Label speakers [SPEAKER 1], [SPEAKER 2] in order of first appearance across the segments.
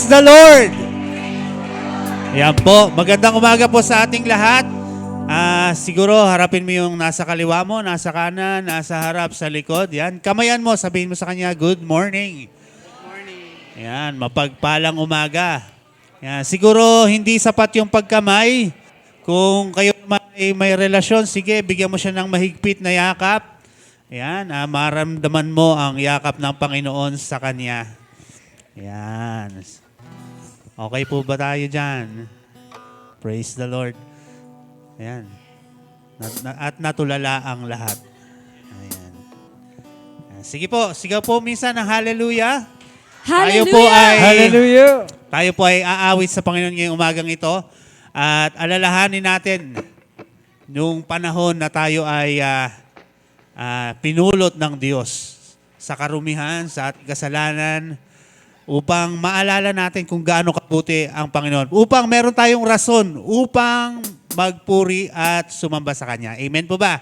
[SPEAKER 1] the Lord! Yan po. Magandang umaga po sa ating lahat. Siguro harapin mo yung nasa kaliwa mo, nasa kanan, nasa harap, sa likod. Yan. Kamayan mo, sabihin mo sa kanya, good morning.
[SPEAKER 2] Good morning.
[SPEAKER 1] Yan, mapagpalang umaga. Yan. Siguro hindi sapat yung pagkamay. Kung kayo may relasyon, sige, bigyan mo siya ng mahigpit na yakap. Yan, maramdaman mo ang yakap ng Panginoon sa kanya. Yan. Okay po ba tayo dyan? Praise the Lord. Ayan. At natulala ang lahat. Ayan. Sige po, sigaw po minsan ng hallelujah.
[SPEAKER 2] Hallelujah!
[SPEAKER 1] Tayo po ay aawit sa Panginoon ngayong umagang ito. At alalahanin natin nung panahon na tayo ay pinulot ng Diyos sa karumihan, sa ating kasalanan, upang maalala natin kung gaano kabuti ang Panginoon. Upang meron tayong rason, upang magpuri at sumamba sa Kanya. Amen po ba?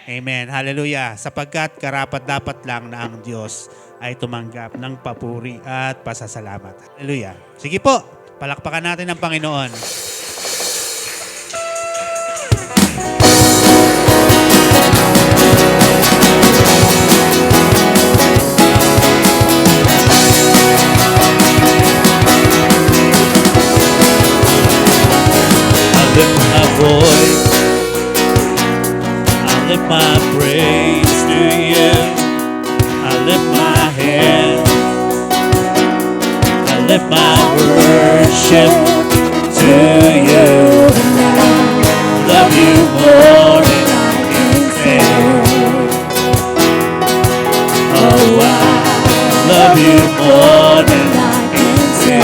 [SPEAKER 1] Amen. Hallelujah. Sapagkat karapat-dapat lang na ang Diyos ay tumanggap ng papuri at pasasalamat. Hallelujah. Sige po, palakpakan natin ang Panginoon. I lift my voice, I lift my praise to you. I lift my hands, I lift my worship to you. Love you more than I can say. Oh, I love you more than I can say.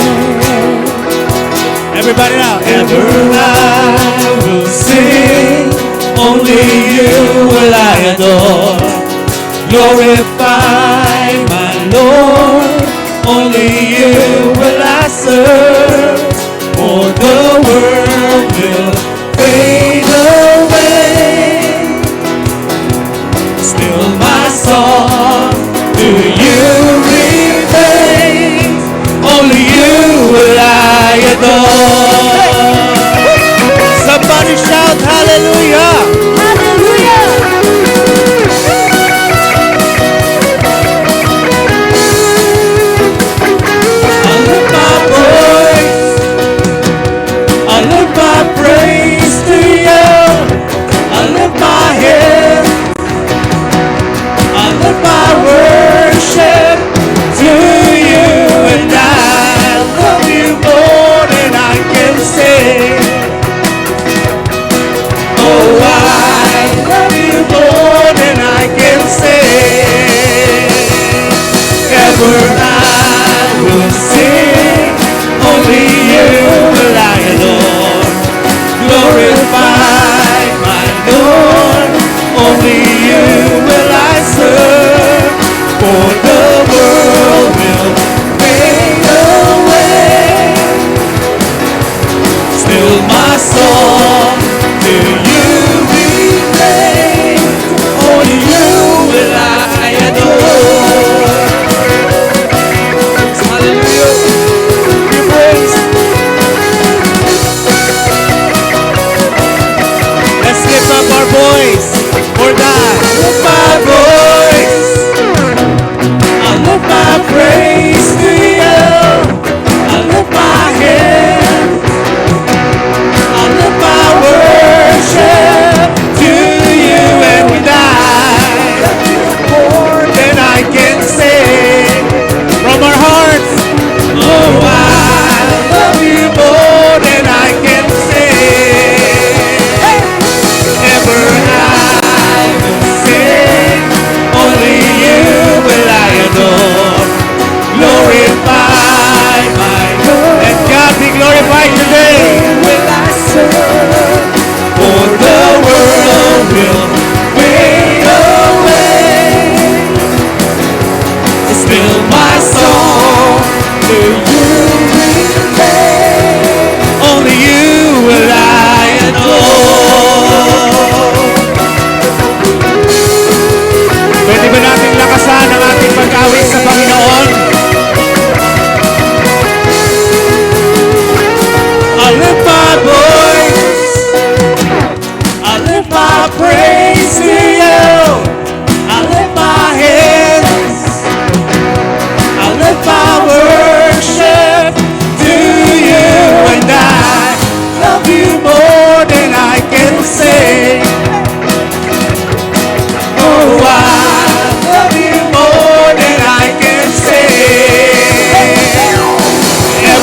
[SPEAKER 1] Everybody now. Ever I will sing, only you will I adore. Glorify my Lord, only you will I serve. For the world will fade away, still my song to you remains. Only you will I adore. Somebody shout hallelujah!
[SPEAKER 2] Hallelujah!
[SPEAKER 1] I lift my voice, I lift my praise to you. I lift my head, I lift my worship to you, and I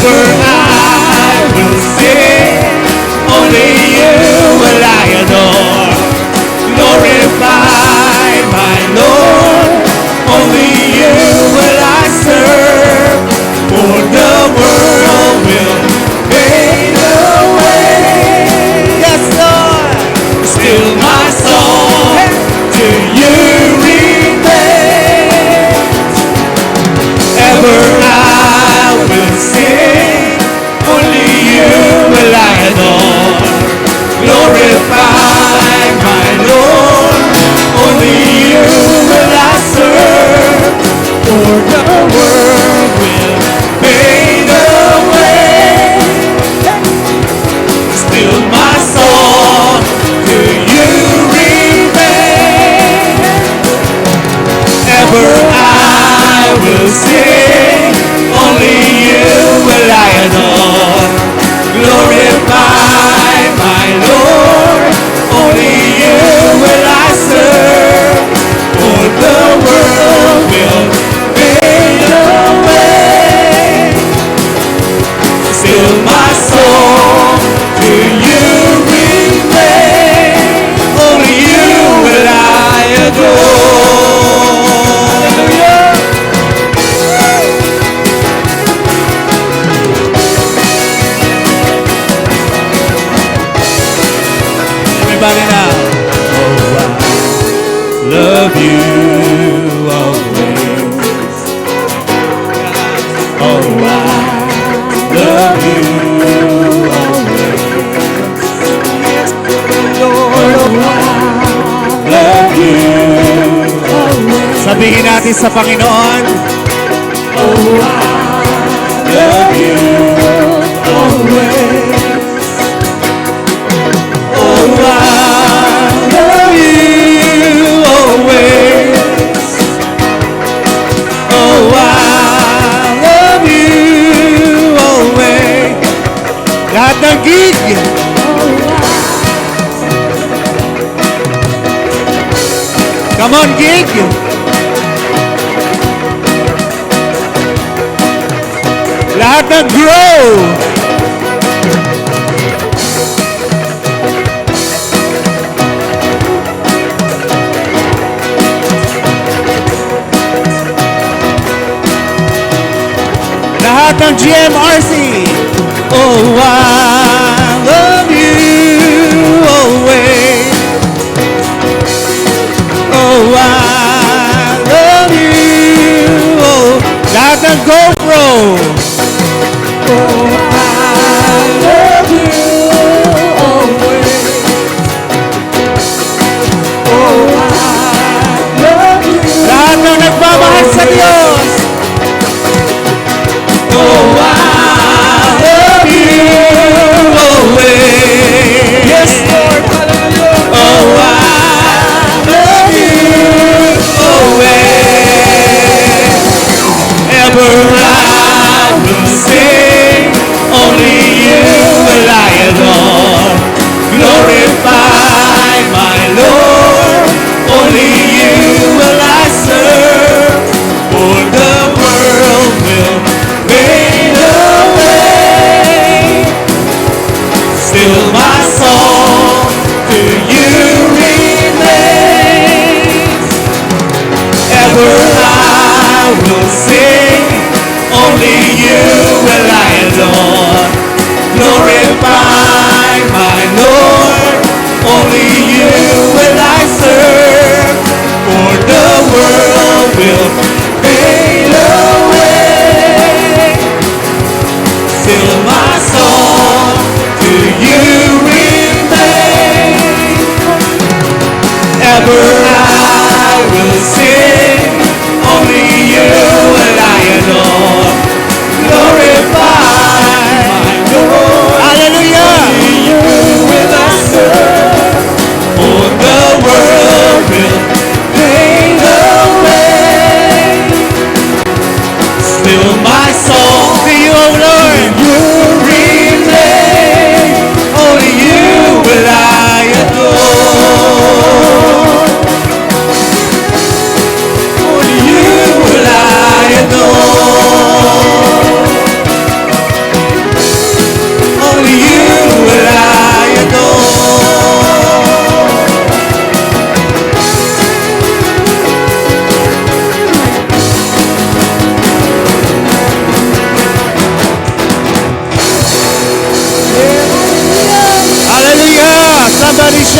[SPEAKER 1] Ever I will sing, only you will I adore. Glorify my Lord, only you will I serve. For the world will fade away. Yes, Lord. Still my song to you remains. Ever I will sing, only you will I adore. Glorify my Lord, only you will I serve. For the world will fade away. Still my song to you remains. Ever I will sing, only you will I adore. Glorify my Lord, only you will I serve. For the world will fade away. Still my song to you remains. Only you will I adore. Hallelujah. Everybody now. Oh, I love you always. Oh, I love you always. Oh, I love you always. Sabihin natin sa Panginoon. Oh, I love you always. Oh, I love you always. Oh, I love you always. Lahat ng gig. Come on, gig. Lahat ng grow. Lahat ng GMRC. Oh, I love you always. Oh, I love you. Oh, lahat ng GoPro. Oh, I love you always. Oh, I love you. Lahat ng nagmamahal sa Diyos. Oh, I love you always. Yes, Lord, hallelujah. Oh, I love you always. Ever I will sing, only you will I adore. Glorify my Lord, only you will I serve. For the world will fade away. Still my song to you remains. Ever I will sing, only you will I adore. Glorify my Lord, only you will I serve. For the world will fade away. Still my song to you remains. Ever I will sing, only you will I adore. Glorify my Lord. Hallelujah. Only you will I serve. For the world will fade away. Still my song to you, O Lord. You remain. Only you will I adore.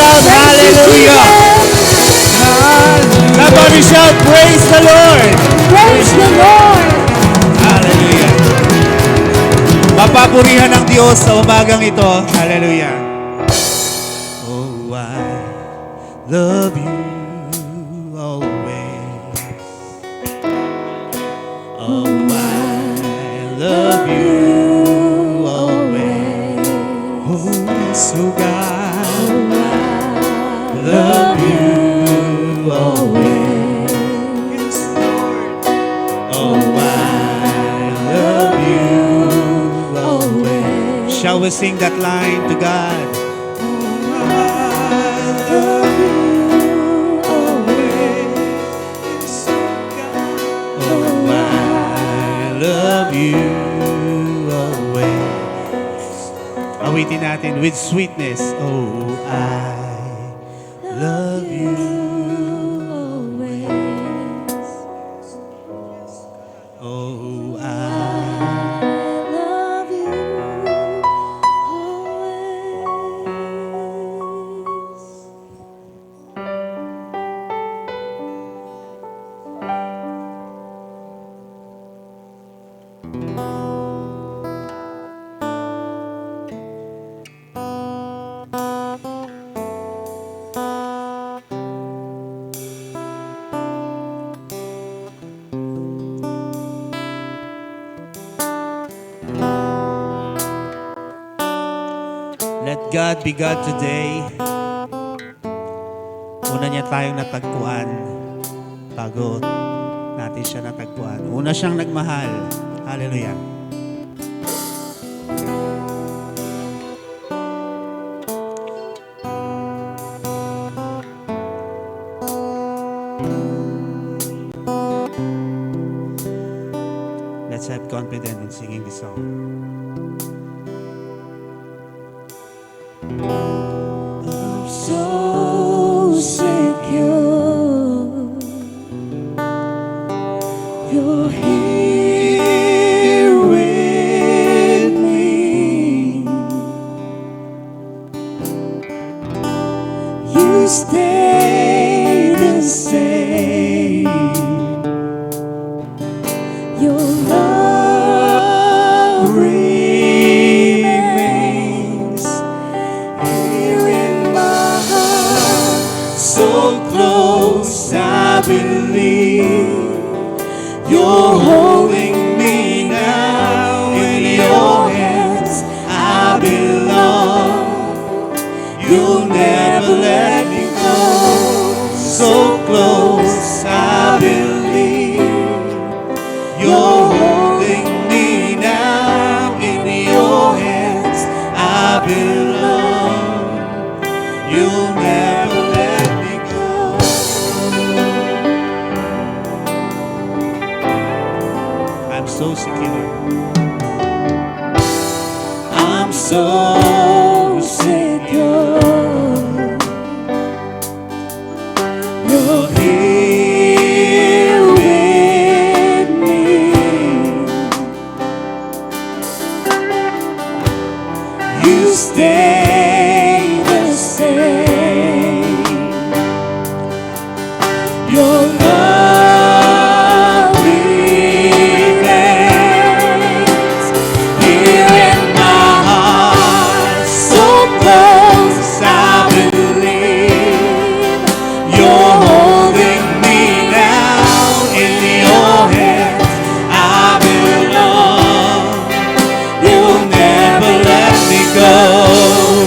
[SPEAKER 1] shout hallelujah. Somebody shout praise the Lord.
[SPEAKER 2] Praise the Lord.
[SPEAKER 1] Hallelujah. Mapapurihan ng Diyos sa umagang ito. Hallelujah. Oh, I love you always. Oh, I love you always. Oh, so God, love you always. Yes, Lord. Oh, I love you always. Shall we sing that line to God? Love you always. Awitin natin with sweetness. Oh, I love you always. Oh, I
[SPEAKER 2] love you always.
[SPEAKER 1] Let God be God today. Una niya tayong natagpuan bago natin siya natagpuan. Una siyang nagmahal. Hallelujah. Let's have confidence in singing this song. I'm
[SPEAKER 2] So secure, you're here with me. You stay the same. Your love remains here in my heart, so close I believe you're holding me now in your hands. I belong. You'll never let me go. So close I believe you're holding me now in your hands. I belong. You'll never let me go. I'm so secure. I'm so secure. You're here with me. You stay the same. Your love remains here in my heart, so close I believe you're holding me now in your hands. I belong. You'll never let me go.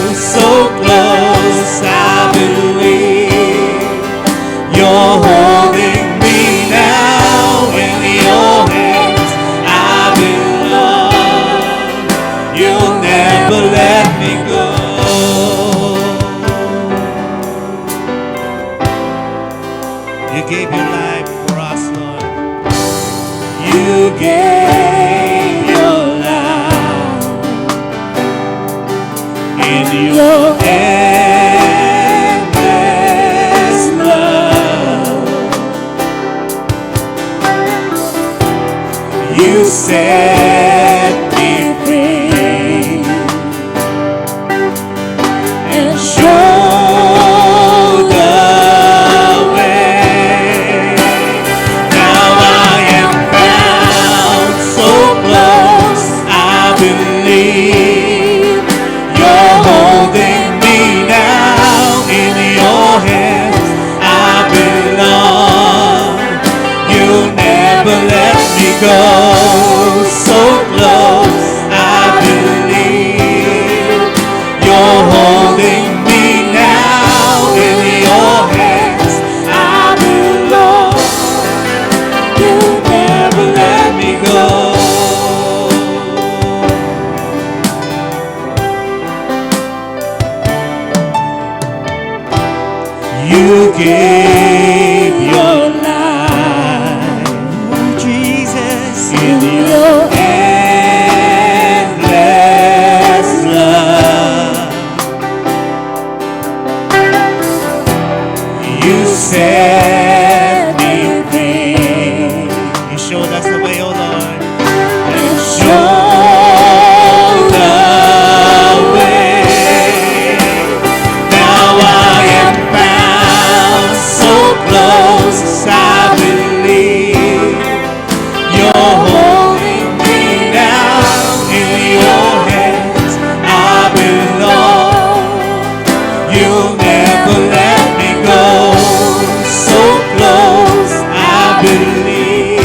[SPEAKER 2] go so close. I believe you're holding me now in your hands. I belong. You never let me go. You gave your life, Jesus, in your endless love. You set me free. You showed us the way, oh Lord, and showed the way. Now I am found so close. I believe you're holding me now in your hands. I belong. You'll never let me go. So close. I believe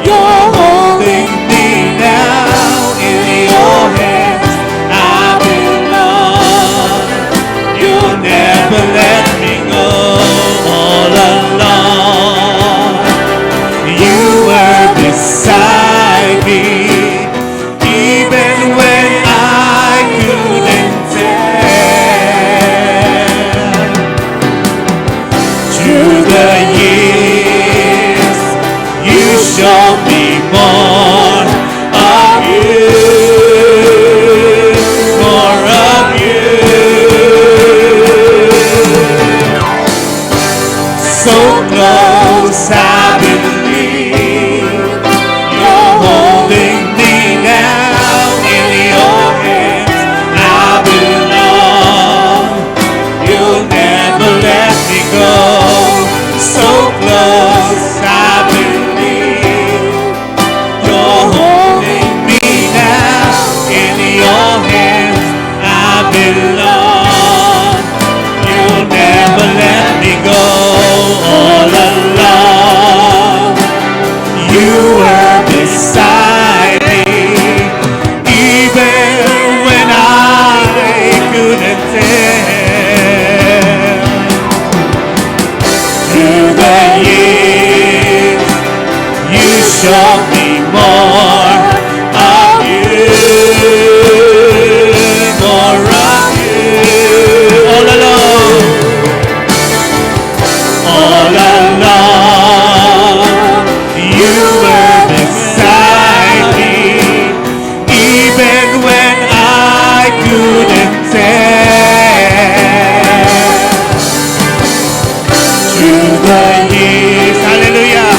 [SPEAKER 2] you're holding me now in your hands. I belong. You'll never let me go. All along you were beside me, even when I couldn't tell. Through the years you showed me more of you, more of you. So close, I believe you're holding me now in your hands. I belong. You'll never let me go. So close, I believe you're holding me now in your hands. I belong. You'll never let me go. All along you were beside me, even when I couldn't tell. Through the years you showed me more of you, more of you. All along, all along you were beside me, even when I couldn't tell. Through the years, hallelujah,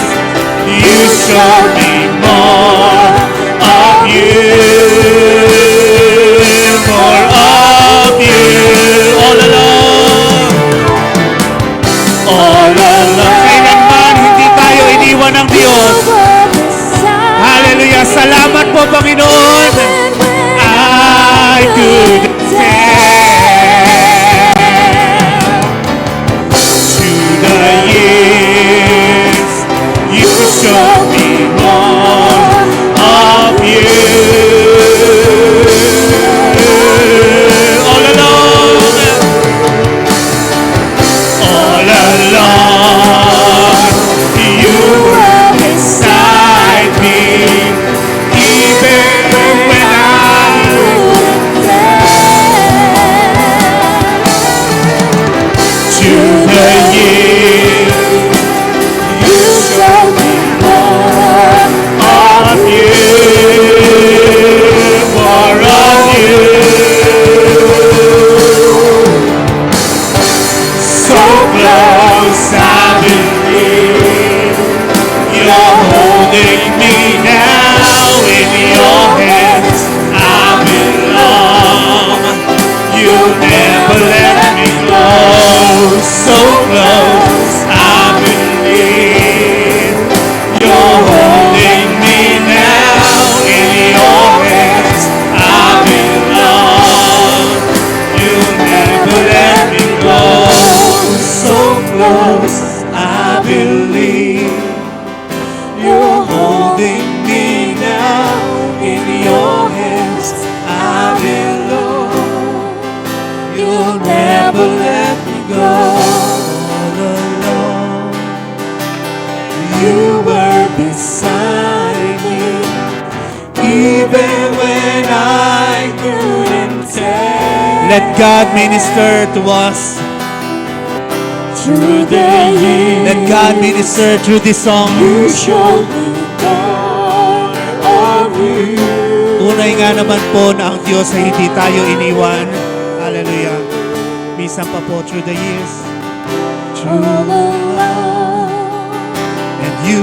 [SPEAKER 2] you showed me more of you, more of you. All along, all along. Kailanman hindi tayo iniwan ng Diyos. Hallelujah. Salamat po, Panginoon. I couldn't tell. Through the years you showed me more of you. All along, all along you were beside me, even when I
[SPEAKER 1] Let God minister to us.
[SPEAKER 2] Through the years,
[SPEAKER 1] Let God minister through this song.
[SPEAKER 2] you showed me more of you.
[SPEAKER 1] Tunay nga naman po na ang Diyos ay hindi tayo iniwan. Hallelujah. Minsan pa po through the years.
[SPEAKER 2] All along,
[SPEAKER 1] And you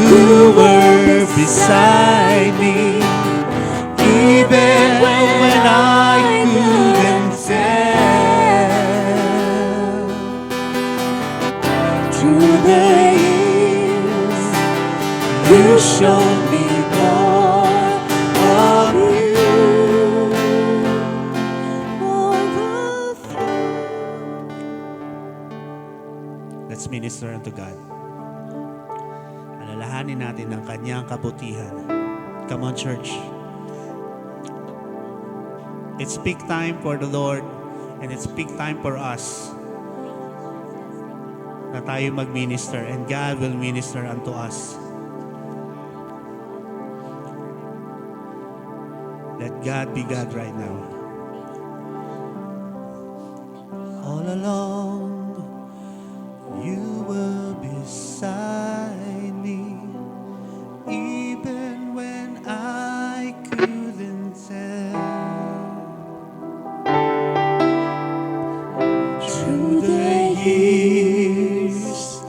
[SPEAKER 1] were beside me. Even when I couldn't tell.
[SPEAKER 2] through the years, you showed me more of you. More of you.
[SPEAKER 1] Let's minister unto God. Alalahanin natin ang kanyang kabutihan. Come on, church. It's peak time for the Lord and it's peak time for us na tayo mag-minister and God will minister unto us. Let God be God right now. All along, you were beside me, even when I couldn't tell. Through the years,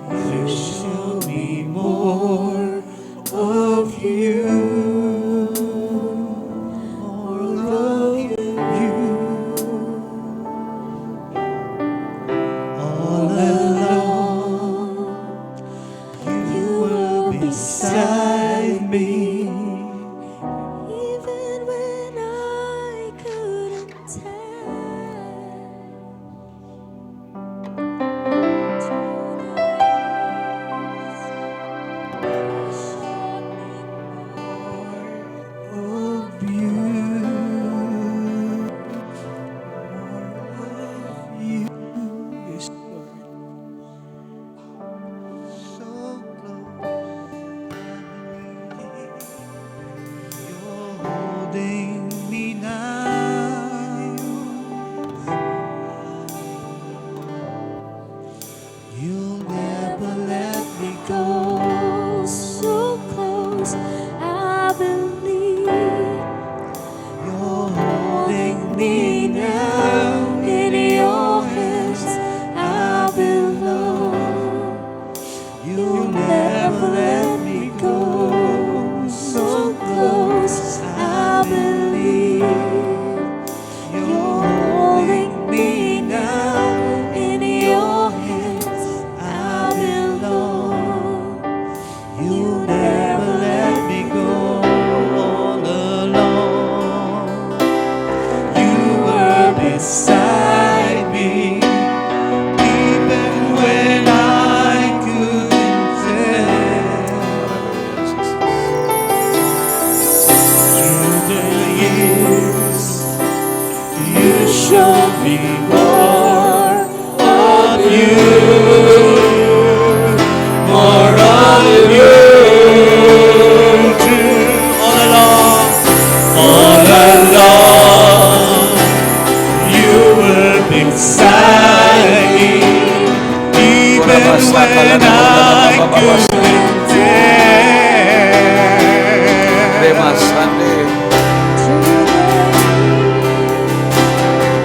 [SPEAKER 1] you showed me more of you. More of you. All along, you were beside me.
[SPEAKER 2] Even when I couldn't tell.
[SPEAKER 1] Of you. Yes, Lord. So close. You're holding me now. You'll never let me go.
[SPEAKER 2] So close, I believe.
[SPEAKER 1] You're holding me now.
[SPEAKER 2] In your hands, I belong.
[SPEAKER 1] You'll never let me go.
[SPEAKER 2] So close, I believe.
[SPEAKER 1] You're holding me now.
[SPEAKER 2] In your hands, I belong.
[SPEAKER 1] You'll never let me go all alone. You were beside me, even when I couldn't tell. Through the years, you showed me more of you. More of you. All along, you were beside me, even when I couldn't tell.
[SPEAKER 3] Rema Sunday.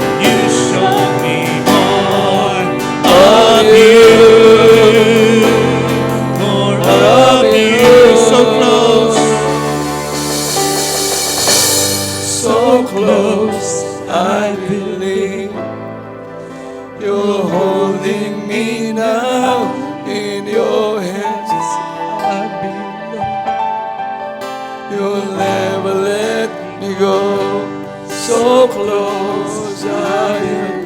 [SPEAKER 1] You showed me more of you, more of you, so close,
[SPEAKER 3] So close, I believe you're holding me now in your hands. I belong. You'll never let me go. So close, I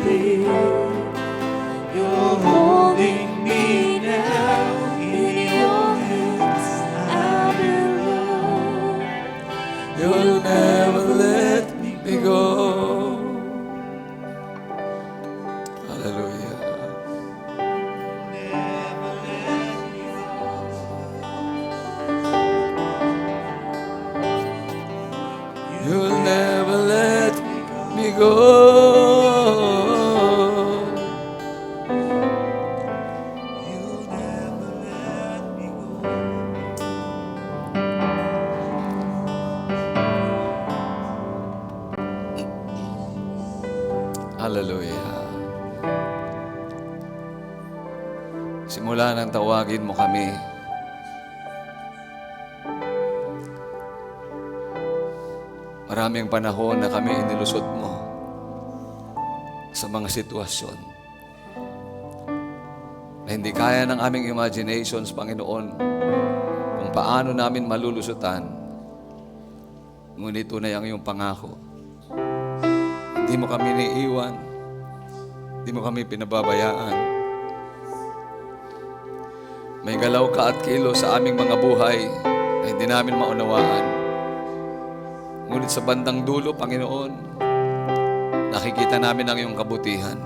[SPEAKER 3] believe
[SPEAKER 1] you're holding me now in your hands.
[SPEAKER 2] I belong.
[SPEAKER 3] you'll never let me go. Hallelujah. You'll never let me go. Hallelujah. Simula nang tawagin mo kami, maraming panahon na kami inilusot mo sa mga sitwasyon na hindi kaya ng aming imaginations, Panginoon, kung paano namin malulusutan. Ngunit tunay ang iyong pangako. Hindi mo kami niiwan. Hindi mo kami pinababayaan. May galaw ka at kilo sa aming mga buhay na hindi namin maunawaan. Ngunit sa bandang dulo, Panginoon, nakikita namin ang iyong kabutihan,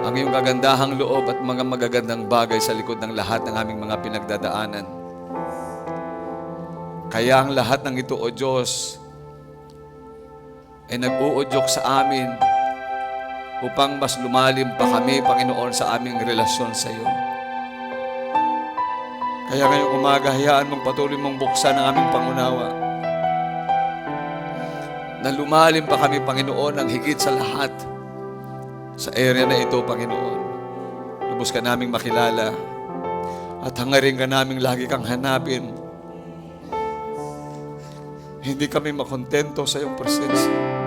[SPEAKER 3] ang iyong kagandahang loob at mga magagandang bagay sa likod ng lahat ng aming mga pinagdadaanan. Kaya ang lahat ng ito, O Diyos, ay nag-uudyok sa amin upang mas lumalim pa kami, Panginoon, sa aming relasyon sa iyo. Kaya ngayong umaga, hayaan mong patuloy mong buksan ang aming pangunawa. Na lumalim pa kami, Panginoon, ang higit sa lahat sa area na ito, Panginoon. Lubos ka naming makilala at hangarin ka naming lagi kang hanapin. Hindi kami makontento sa iyong presensya.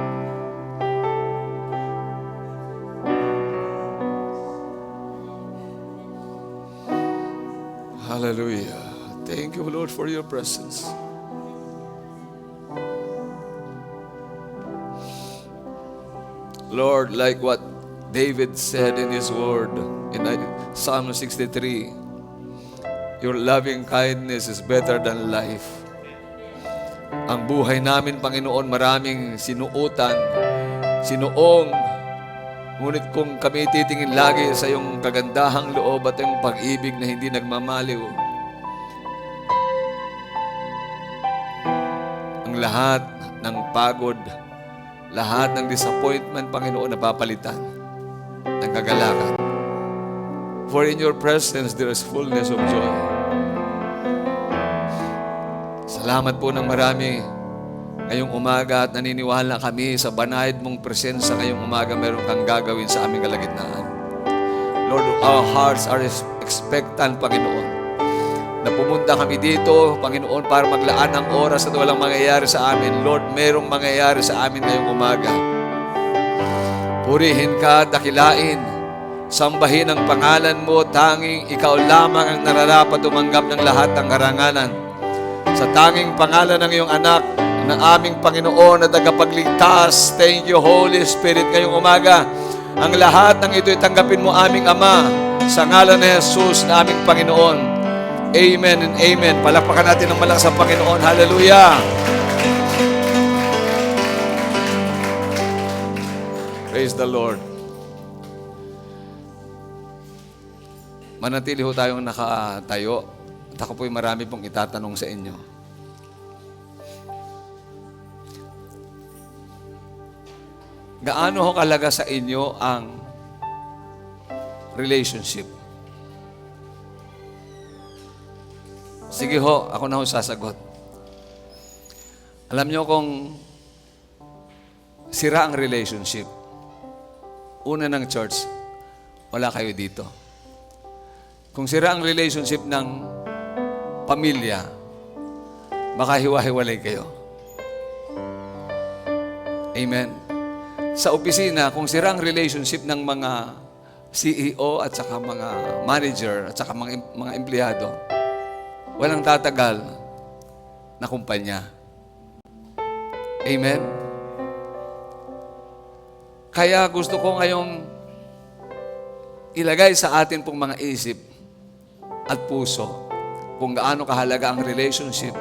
[SPEAKER 3] Hallelujah. Thank you, Lord, for your presence. Lord, like what David said in his word in Psalm 63, your loving kindness is better than life. Ang buhay namin, Panginoon, maraming sinuutan, sinuong. Ngunit kung kami titingin lagi sa iyong kagandahang loob at iyong pag-ibig na hindi nagmamaliw, ang lahat ng pagod, lahat ng disappointment, Panginoon, napapalitan ng kagalakan. For in your presence, there is fullness of joy. Salamat po ng marami ngayong umaga at naniniwala kami sa banayad mong presensya ngayong umaga meron kang gagawin sa aming kalagitnaan. Lord, our hearts are expectant, Panginoon, na pumunta kami dito, Panginoon, para maglaan ng oras at walang mangyayari sa amin. Lord, merong mangyayari sa amin ngayong umaga. Purihin ka, dakilain, sambahin ang pangalan mo, tanging ikaw lamang ang nararapat tumanggap ng lahat ng karangalan. Sa tanging pangalan ng iyong anak, ng aming Panginoon na tagapagligtas. Thank you, Holy Spirit, ngayong umaga. Ang lahat ng ito'y tanggapin mo, aming Ama, sa ngalan ni Jesus na aming Panginoon. Amen and amen. Palakpakan natin ng malakas sa Panginoon. Hallelujah! Praise the Lord. Manatili ho tayong nakatayo. At ako po'y marami pong itatanong sa inyo. Gaano ho kalaga sa inyo ang relationship? Sige ho, ako na ho sasagot. Alam nyo kung sira ang relationship, una ng church, wala kayo dito. Kung sira ang relationship ng pamilya, makahiwa-hiwalay kayo. Amen. Sa opisina, kung sira ang relationship ng mga CEO at saka mga manager at saka mga empleyado, walang tatagal na kumpanya. Amen? Kaya gusto ko ngayong ilagay sa atin pong mga isip at puso kung gaano kahalaga ang relationship,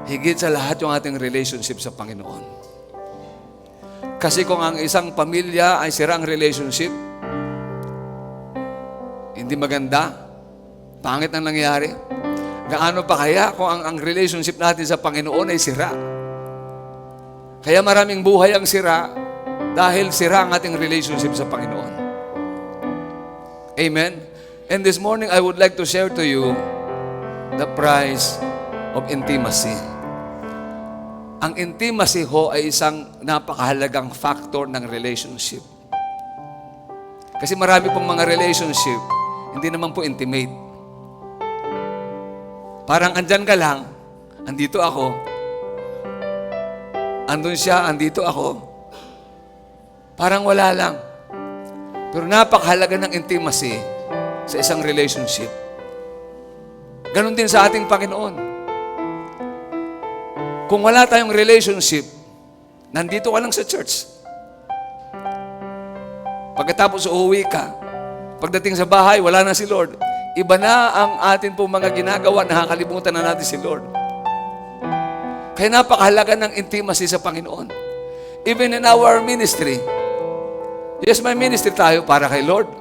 [SPEAKER 3] higit sa lahat yung ating relationship sa Panginoon. Kasi kung ang isang pamilya ay sira ang relationship, hindi maganda, pangit ang nangyayari, gaano pa kaya kung ang relationship natin sa Panginoon ay sira? Kaya maraming buhay ang sira dahil sira ang ating relationship sa Panginoon. Amen? And this morning, I would like to share to you the price of intimacy. Ang intimacy ho ay isang napakahalagang factor ng relationship. Kasi marami pong mga relationship, hindi naman po intimate. Parang andyan ka lang, andito ako. Andun siya, andito ako. Parang wala lang. Pero napakahalaga ng intimacy sa isang relationship. Ganon din sa ating Panginoon. Kung wala tayong relationship, nandito ka lang sa church. Pagkatapos uuwi ka, pagdating sa bahay, wala na si Lord. Iba na ang atin pong mga ginagawa, nakakalimutan na natin si Lord. Kaya napakahalaga ng intimacy sa Panginoon. Even in our ministry, yes, may ministry tayo para kay Lord.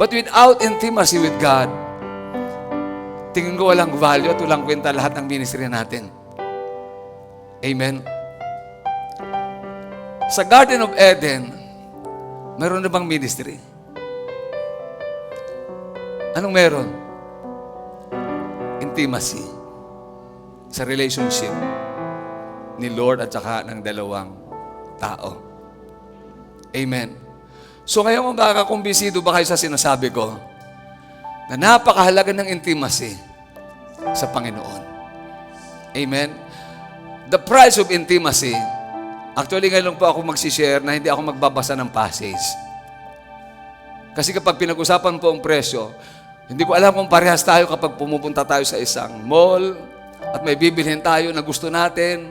[SPEAKER 3] But without intimacy with God, tingin ko walang value at walang kwenta lahat ng ministry natin. Amen? Sa Garden of Eden, meron na bang ministry? Anong meron? Intimacy. Sa relationship ni Lord at saka ng dalawang tao. Amen. So ngayon makakakumbisido ba kayo sa sinasabi ko na napakahalaga ng intimacy sa Panginoon? Amen. The price of intimacy. Actually, ngayon po ako magsishare na hindi ako magbabasa ng passage. Kasi kapag pinag-usapan po ang presyo, hindi ko alam kung parehas tayo kapag pumupunta tayo sa isang mall at may bibilhin tayo na gusto natin,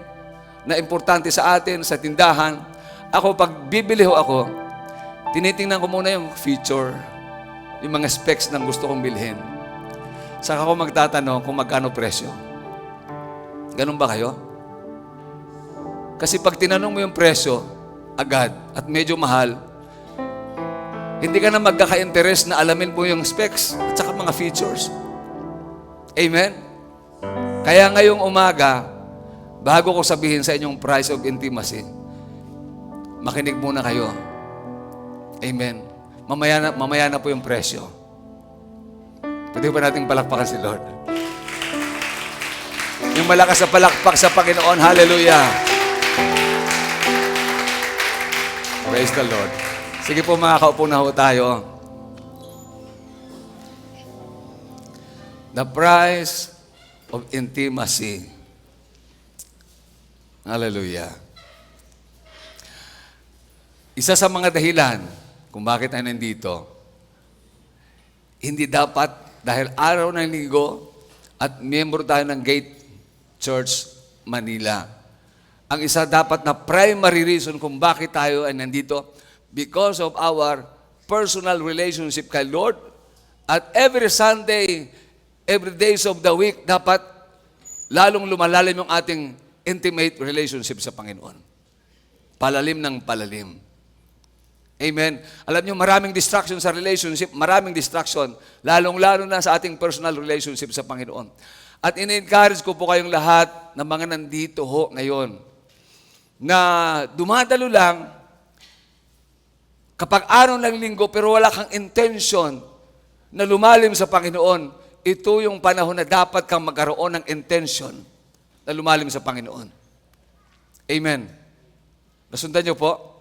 [SPEAKER 3] na importante sa atin, sa tindahan. Ako, pag bibili ho ako, tinitingnan ko muna yung feature, yung mga specs ng gusto kong bilhin. Saka ako magtatanong kung magkano presyo. Ganun ba kayo? Kasi pag tinanong mo yung presyo, agad, at medyo mahal, hindi ka na magkaka-interest na alamin mo yung specs at saka mga features. Amen? Kaya ngayong umaga, bago ko sabihin sa inyong price of intimacy, makinig muna kayo. Amen? Mamaya na po yung presyo. Pwede ba nating palakpakan si Lord? Yung malakas na palakpak sa Panginoon, hallelujah! Praise the Lord. Sige po, makakaupo na ho tayo. The price of intimacy. Hallelujah. Isa sa mga dahilan kung bakit tayo nandito, hindi dapat, dahil araw ng linggo at miyembro tayo ng Gate Church Manila, ang isa dapat na primary reason kung bakit tayo ay nandito, because of our personal relationship kay Lord. At every Sunday, every days of the week, dapat lalong lumalalim yung ating intimate relationship sa Panginoon. Palalim ng palalim. Amen. Alam niyo, maraming distraction sa relationship, maraming distraction, lalong-lalo na sa ating personal relationship sa Panginoon. At in-encourage ko po kayong lahat na mga nandito ho ngayon, na dumadalo lang kapag araw ng linggo pero wala kang intention na lumalim sa Panginoon, ito yung panahon na dapat kang magkaroon ng intention na lumalim sa Panginoon. Amen. Nasundan niyo po?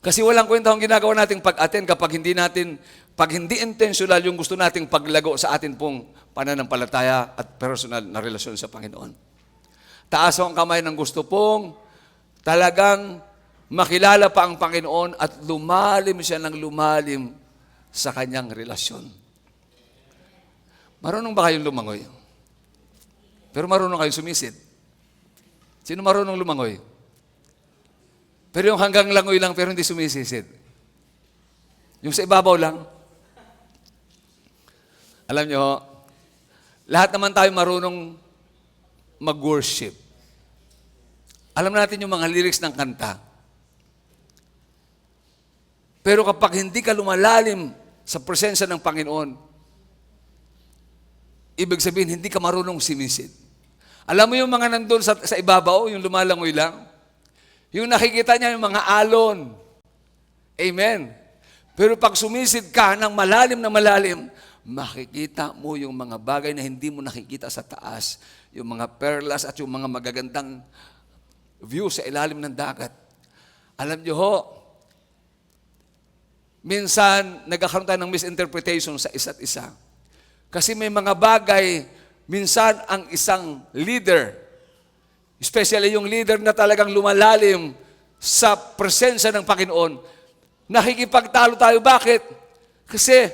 [SPEAKER 3] Kasi walang kwenta kung ginagawa nating pag-attend kapag hindi intentional yung gusto nating paglago sa atin pong pananampalataya at personal na relasyon sa Panginoon. Taas ang kamay ng gusto pong talagang makilala pa ang Panginoon at lumalim siya ng lumalim sa kanyang relasyon. Marunong ba kayong lumangoy? Pero marunong kayong sumisid? Sino marunong lumangoy? Pero yung hanggang langoy lang pero hindi sumisisid. Yung sa ibabaw lang. Alam nyo, lahat naman tayo marunong mag-worship. Alam natin yung mga lyrics ng kanta. Pero kapag hindi ka lumalalim sa presensya ng Panginoon, ibig sabihin, hindi ka marunong simisid. Alam mo yung mga nandun sa ibabaw, yung lumalangoy lang? Yung nakikita niya yung mga alon. Amen. Pero pag sumisid ka ng malalim na malalim, makikita mo yung mga bagay na hindi mo nakikita sa taas. Yung mga perlas at yung mga magagandang view sa ilalim ng dagat. Alam niyo ho, minsan nagkakaroon tayo ng misinterpretation sa isa't isa. Kasi may mga bagay, minsan ang isang leader, especially yung leader na talagang lumalalim sa presensya ng Panginoon, nakikipagtalo tayo. Bakit? Kasi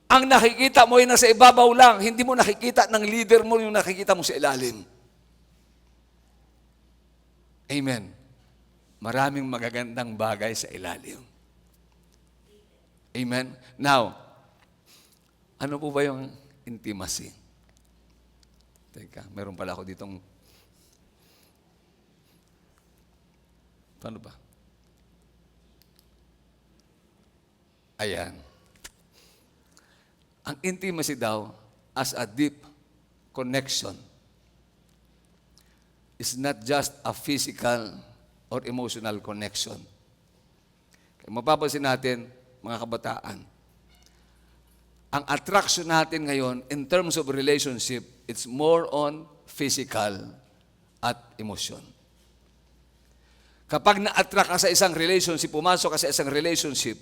[SPEAKER 3] ang nakikita mo ay nasa ibabaw lang. Hindi mo nakikita ng leader mo yung nakikita mo sa ilalim. Amen. Maraming magagandang bagay sa ilalim. Amen. Now, ano po ba yung intimacy? Teka, meron pala ako ditong... Paano ba? Ayan. Ang intimacy daw, as a deep connection, is not just a physical or emotional connection. Kaya mapapansin natin, mga kabataan, ang attraction natin ngayon in terms of relationship, it's more on physical at emotion. Kapag na-attract ka sa isang relationship, pumasok ka sa isang relationship,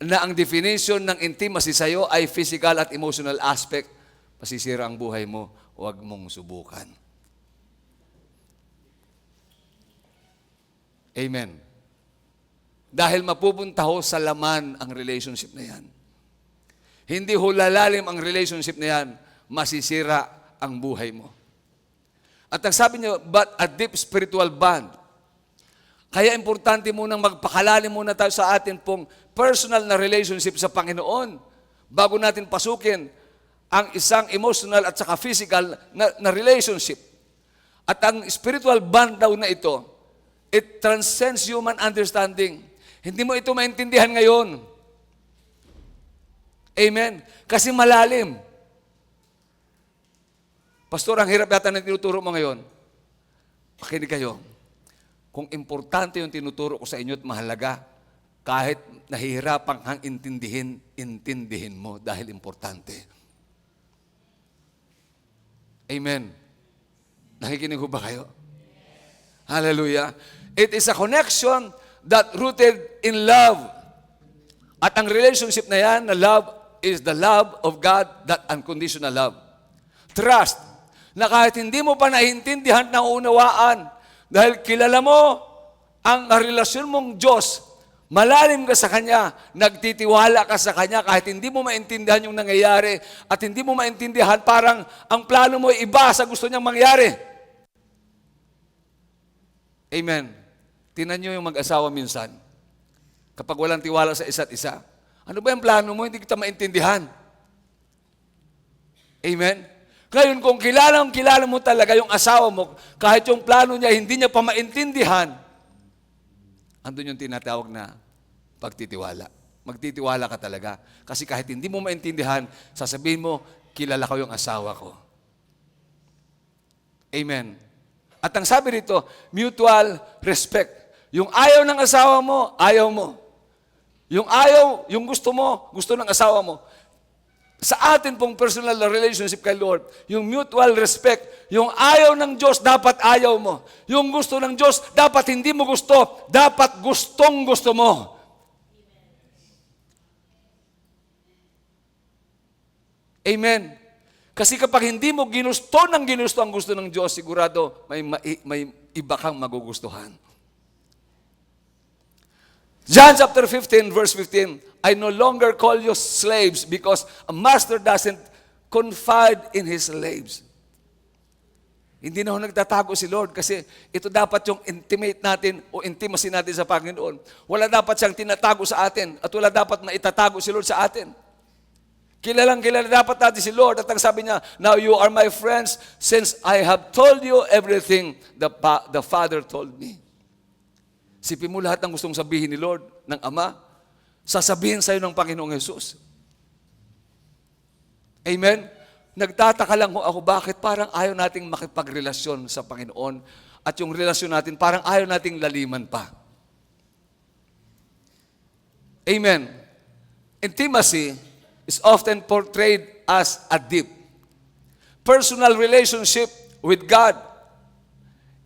[SPEAKER 3] na ang definition ng intimacy sa'yo ay physical at emotional aspect, masisira ang buhay mo, huwag mong subukan. Amen. Dahil mapupunta ho sa laman ang relationship na yan. Hindi ho lalalim ang relationship na yan, masisira ang buhay mo. At ang sabi niyo, but a deep spiritual bond. Kaya importante munang magpakalalim muna tayo sa atin pong personal na relationship sa Panginoon bago natin pasukin ang isang emotional at saka physical na relationship. At ang spiritual bond daw na ito, it transcends human understanding. Hindi mo ito maintindihan ngayon. Amen? Kasi malalim. Pastor, ang hirap yata na tinuturo mo ngayon. Pakinig kayo. Kung importante yung tinuturo ko sa inyo at mahalaga, kahit nahihirapan kang intindihin mo dahil importante. Amen. Nakikinig ko ba kayo? Hallelujah. It is a connection that rooted in love. At ang relationship na yan, na love, is the love of God, that unconditional love. Trust, na kahit hindi mo pa naiintindihan, naunawaan, dahil kilala mo ang relasyon mong Diyos, malalim ka sa Kanya, nagtitiwala ka sa Kanya, kahit hindi mo maintindihan yung nangyayari, at hindi mo maintindihan, parang ang plano mo ay iba sa gusto niyang mangyari. Amen. Tingnan niyo yung mag-asawa minsan. Kapag walang tiwala sa isa't isa, ano ba yung plano mo? Hindi kita maintindihan. Amen. Ngayon, kung kilala mo talaga yung asawa mo, kahit yung plano niya, hindi niya pa maintindihan, andun yung tinatawag na pagtitiwala. Magtitiwala ka talaga. Kasi kahit hindi mo maintindihan, sasabihin mo, kilala ko yung asawa ko. Amen. At ang sabi rito, mutual respect. Yung ayaw ng asawa mo, ayaw mo. Yung ayaw, yung gusto mo, gusto ng asawa mo. Sa atin pong personal na relationship kay Lord, yung mutual respect, yung ayaw ng Diyos, dapat ayaw mo. Yung gusto ng Diyos, dapat hindi mo gusto, dapat gustong gusto mo. Amen. Kasi kapag hindi mo ginusto ng ginusto ang gusto ng Diyos, sigurado may iba kang magugustuhan. John chapter 15, verse 15, I no longer call you slaves because a master doesn't confide in his slaves. Hindi na ho nagtatago si Lord kasi ito dapat yung intimate natin o intimacy natin sa Panginoon. Wala dapat siyang tinatago sa atin at wala dapat maitatago si Lord sa atin. Kilalang kilala dapat natin si Lord at ang sabi niya, now you are my friends since I have told you everything the Father told me. Sipin mo lahat ng gustong sabihin ni Lord, ng Ama, sasabihin sa'yo ng Panginoong Jesus. Amen? Nagtataka lang ako bakit parang ayaw nating makipagrelasyon sa Panginoon at yung relasyon natin parang ayaw nating laliman pa. Amen? Intimacy is often portrayed as a deep personal relationship with God.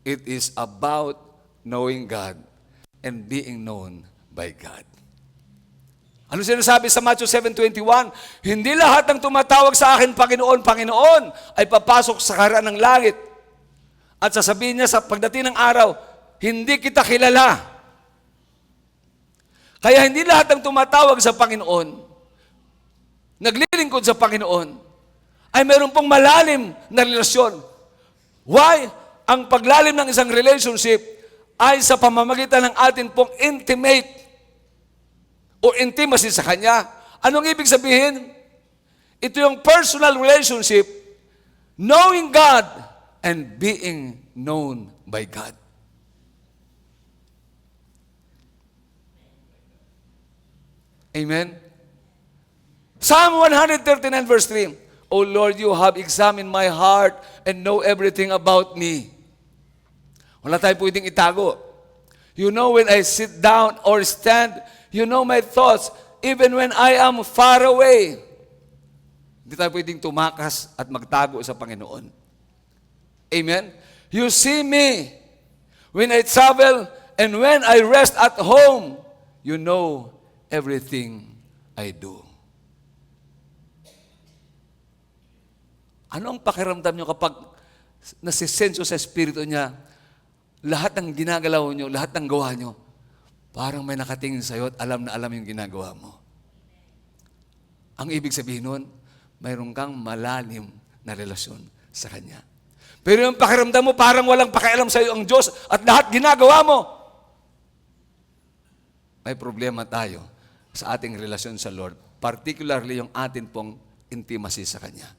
[SPEAKER 3] It is about knowing God and being known by God. Ano sinasabi sa Matthew 7:21? Hindi lahat ng tumatawag sa akin, Panginoon, Panginoon, ay papasok sa karaan ng langit. At sasabihin niya sa pagdating ng araw, hindi kita kilala. Kaya hindi lahat ng tumatawag sa Panginoon, naglilingkod sa Panginoon, ay meron pong malalim na relasyon. Why? Ang paglalim ng isang relationship ay sa pamamagitan ng atin pong intimate o intimacy sa Kanya. Anong ibig sabihin? Ito yung personal relationship, knowing God and being known by God. Amen? Psalm 139 verse 3, O Lord, you have examined my heart and know everything about me. Wala tayo pwedeng itago. You know when I sit down or stand, you know my thoughts, even when I am far away. Hindi tayo pwedeng tumakas at magtago sa Panginoon. Amen? You see me when I travel and when I rest at home. You know everything I do. Ano ang pakiramdam nyo kapag nasisenso sa Espiritu niya, lahat ng ginagalaw nyo, lahat ng gawa nyo, parang may nakatingin sa'yo at alam na alam yung ginagawa mo. Ang ibig sabihin nun, mayroon kang malalim na relasyon sa Kanya. Pero yung pakiramdam mo, parang walang pakialam sa'yo ang Diyos at lahat ginagawa mo. May problema tayo sa ating relasyon sa Lord, particularly yung atin pong intimacy sa Kanya.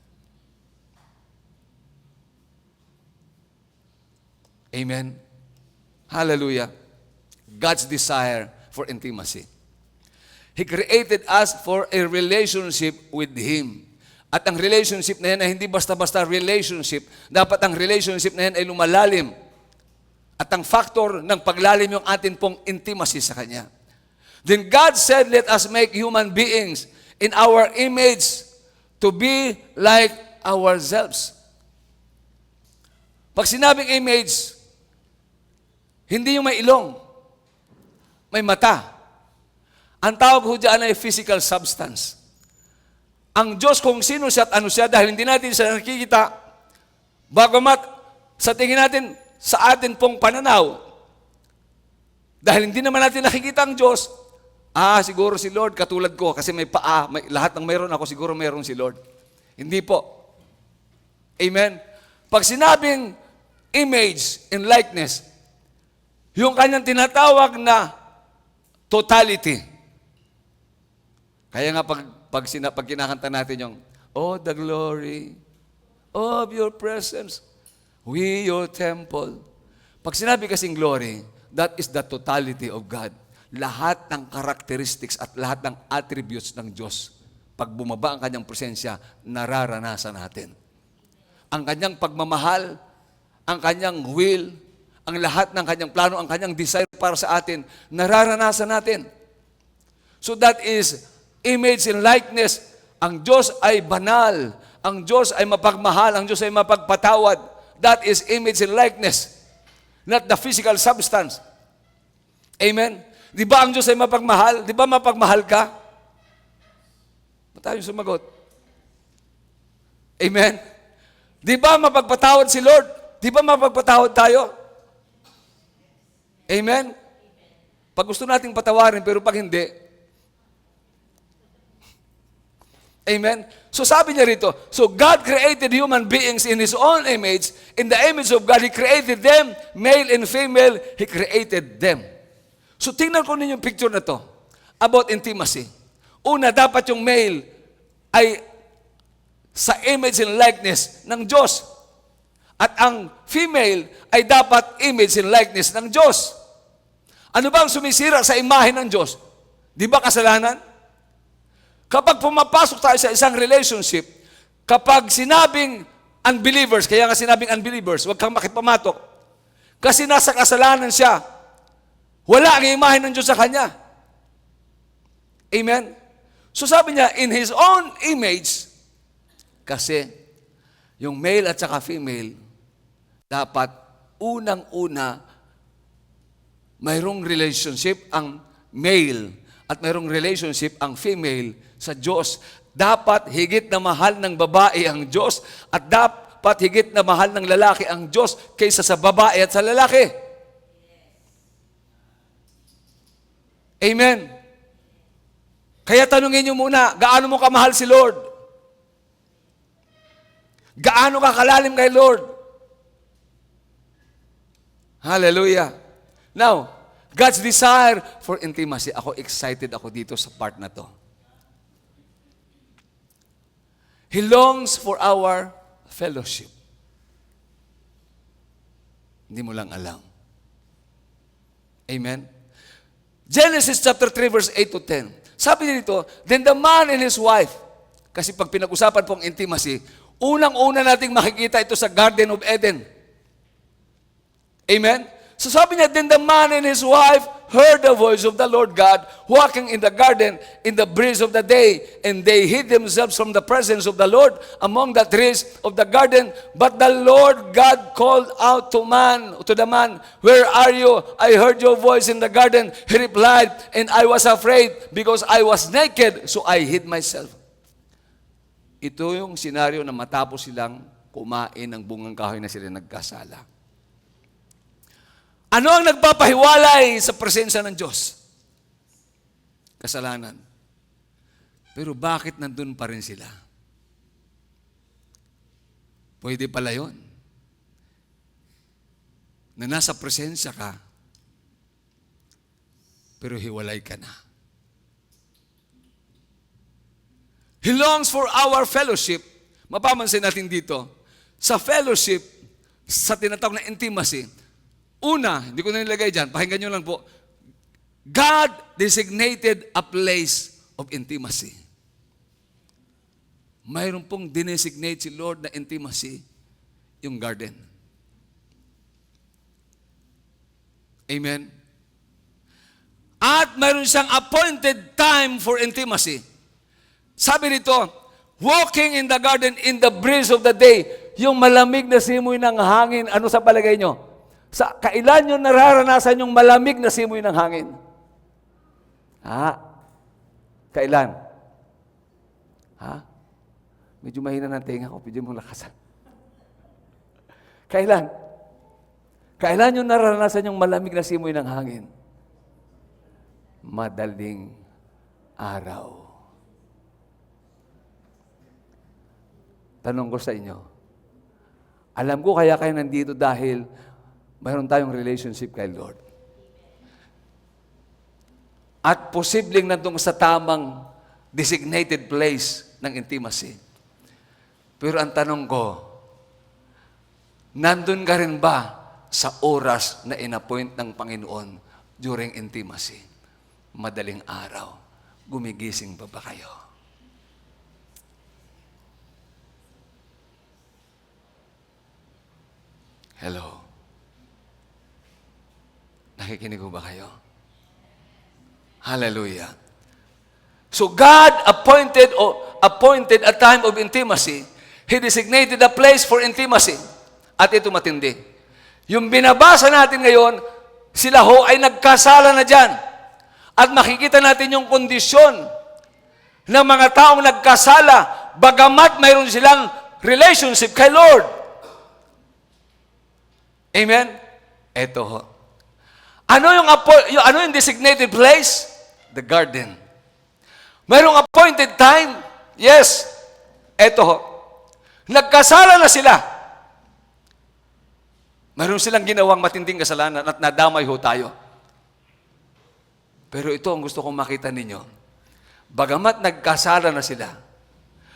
[SPEAKER 3] Amen? Hallelujah. God's desire for intimacy. He created us for a relationship with Him. At ang relationship na yan ay hindi basta-basta relationship. Dapat ang relationship na yan ay lumalalim. At ang factor ng paglalim yung atin pong intimacy sa Kanya. Then God said, let us make human beings in our image to be like ourselves. Pag sinabing image, hindi yung may ilong, may mata. Ang tawag ho dyan ay physical substance. Ang Diyos kung sino siya at ano siya, dahil hindi natin siya nakikita, bagamat sa tingin natin, sa atin pong pananaw, dahil hindi naman natin nakikita ang Diyos, siguro si Lord katulad ko, kasi may paa, lahat ng mayroon ako, siguro mayroon si Lord. Hindi po. Amen? Pag sinabing image and likeness, yung kanyang tinatawag na totality. Kaya nga pag kinakanta natin yung, oh, the glory of your presence, we your temple. Pag sinabi kasing glory, that is the totality of God. Lahat ng characteristics at lahat ng attributes ng Diyos, pag bumaba ang kanyang presensya, nararanasan natin. Ang kanyang pagmamahal, ang kanyang will, ang lahat ng kanyang plano, ang kanyang desire para sa atin, nararanasan natin. So that is image and likeness. Ang Diyos ay banal. Ang Diyos ay mapagmahal. Ang Diyos ay mapagpatawad. That is image and likeness. Not the physical substance. Amen? Di ba ang Diyos ay mapagmahal? Di ba mapagmahal ka? Ba't tayo sumagot? Amen? Di ba mapagpatawad si Lord? Di ba mapagpatawad tayo? Amen? Pag gusto nating patawarin, pero pag hindi, amen? So sabi niya rito, so God created human beings in His own image. In the image of God, He created them, male and female, He created them. So tingnan ko ninyo yung picture na to, about intimacy. Una, dapat yung male ay sa image and likeness ng Diyos. At ang female ay dapat image and likeness ng Diyos. Ano ba ang sumisira sa imahe ng Diyos? Di ba kasalanan? Kapag pumapasok tayo sa isang relationship, kapag sinabing unbelievers, kaya nga sinabing unbelievers, huwag kang makipamatok. Kasi nasa kasalanan siya. Wala ang imahe ng Diyos sa kanya. Amen? So sabi niya, in His own image, kasi yung male at saka female, dapat unang-una mayroong relationship ang male at mayroong relationship ang female sa Diyos. Dapat higit na mahal ng babae ang Diyos at dapat higit na mahal ng lalaki ang Diyos kaysa sa babae at sa lalaki. Amen. Kaya tanungin niyo muna, gaano mo kamahal si Lord? Gaano ka kalalim kay Lord? Hallelujah. Now, God's desire for intimacy. Ako excited ako dito sa part na to. He longs for our fellowship. Hindi mo lang alam. Amen? Genesis chapter 3 verse 8 to 10. Sabi dito, then the man and his wife, kasi pag pinag-usapan pong intimacy, unang-una nating makikita ito sa Garden of Eden. Amen? So sabi niya, then the man and his wife heard the voice of the Lord God walking in the garden in the breeze of the day, and they hid themselves from the presence of the Lord among the trees of the garden. But the Lord God called out to the man, where are you? I heard your voice in the garden. He replied, and I was afraid because I was naked, so I hid myself. Ito yung senaryo na matapos silang kumain ng bungang kahoy na sila nagkasala. Ano ang nagpapahiwalay sa presensya ng Diyos? Kasalanan. Pero bakit nandun pa rin sila? Pwede pala yun. Na nasa presensya ka, pero hiwalay ka na. He longs for our fellowship. Mapamansin natin dito, sa fellowship, sa tinatawag na intimacy, una, hindi ko na nilagay dyan, pakinggan nyo lang po, God designated a place of intimacy. Mayroon pong dinesignate si Lord na intimacy, yung garden. Amen? At mayroon siyang appointed time for intimacy. Sabi nito, walking in the garden in the breeze of the day, yung malamig na simoy ng hangin, ano sa palagay nyo? Kailan nyo nararanasan yung malamig na simoy ng hangin? Kailan? Medyo mahina ng tenga ko, medyo mong lakasan. Kailan? Kailan nyo nararanasan yung malamig na simoy ng hangin? Madaling araw. Tanong ko sa inyo, alam ko kaya kayo nandito dahil mayroon tayong relationship kay Lord. At posibleng nandun sa tamang designated place ng intimacy. Pero ang tanong ko, nandun ka rin ba sa oras na inappoint ng Panginoon during intimacy? Madaling araw, gumigising pa ba kayo? Hello? Nakikinig ko ba kayo? Hallelujah. So God appointed a time of intimacy. He designated a place for intimacy. At ito matindi. Yung binabasa natin ngayon, sila ho ay nagkasala na dyan. At makikita natin yung kondisyon ng mga taong nagkasala, bagamat mayroon silang relationship kay Lord. Amen? Ito ho. Ano yung designated place? The garden. Mayroong appointed time? Yes. Eto ho. Nagkasala na sila. Mayroon silang ginawang matinding kasalanan at nadamay ho tayo. Pero ito ang gusto kong makita ninyo. Bagamat nagkasala na sila,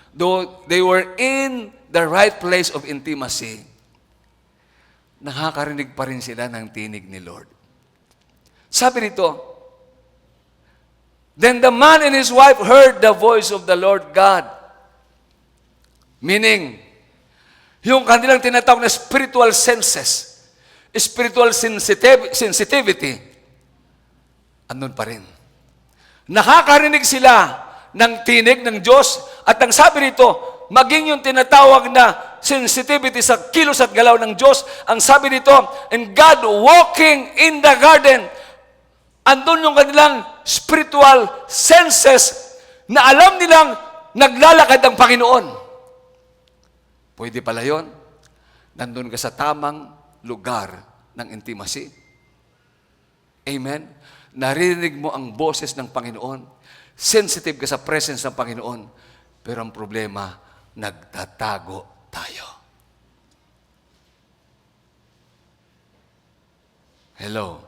[SPEAKER 3] though they were in the right place of intimacy, nakakarinig pa rin sila ng tinig ni Lord. Sabi nito, then the man and his wife heard the voice of the Lord God. Meaning, yung kanilang tinatawag na spiritual senses, spiritual sensitivity, andun pa rin. Nakakarinig sila ng tinig ng Diyos at ang sabi nito, maging yung tinatawag na sensitivity sa kilos at galaw ng Diyos, ang sabi nito, and God walking in the garden, andun yung kanilang spiritual senses na alam nilang naglalakad ang Panginoon. Pwede pala yun. Nandun ka sa tamang lugar ng intimacy. Amen? Naririnig mo ang boses ng Panginoon. Sensitive ka sa presence ng Panginoon. Pero ang problema, nagtatago tayo. Hello?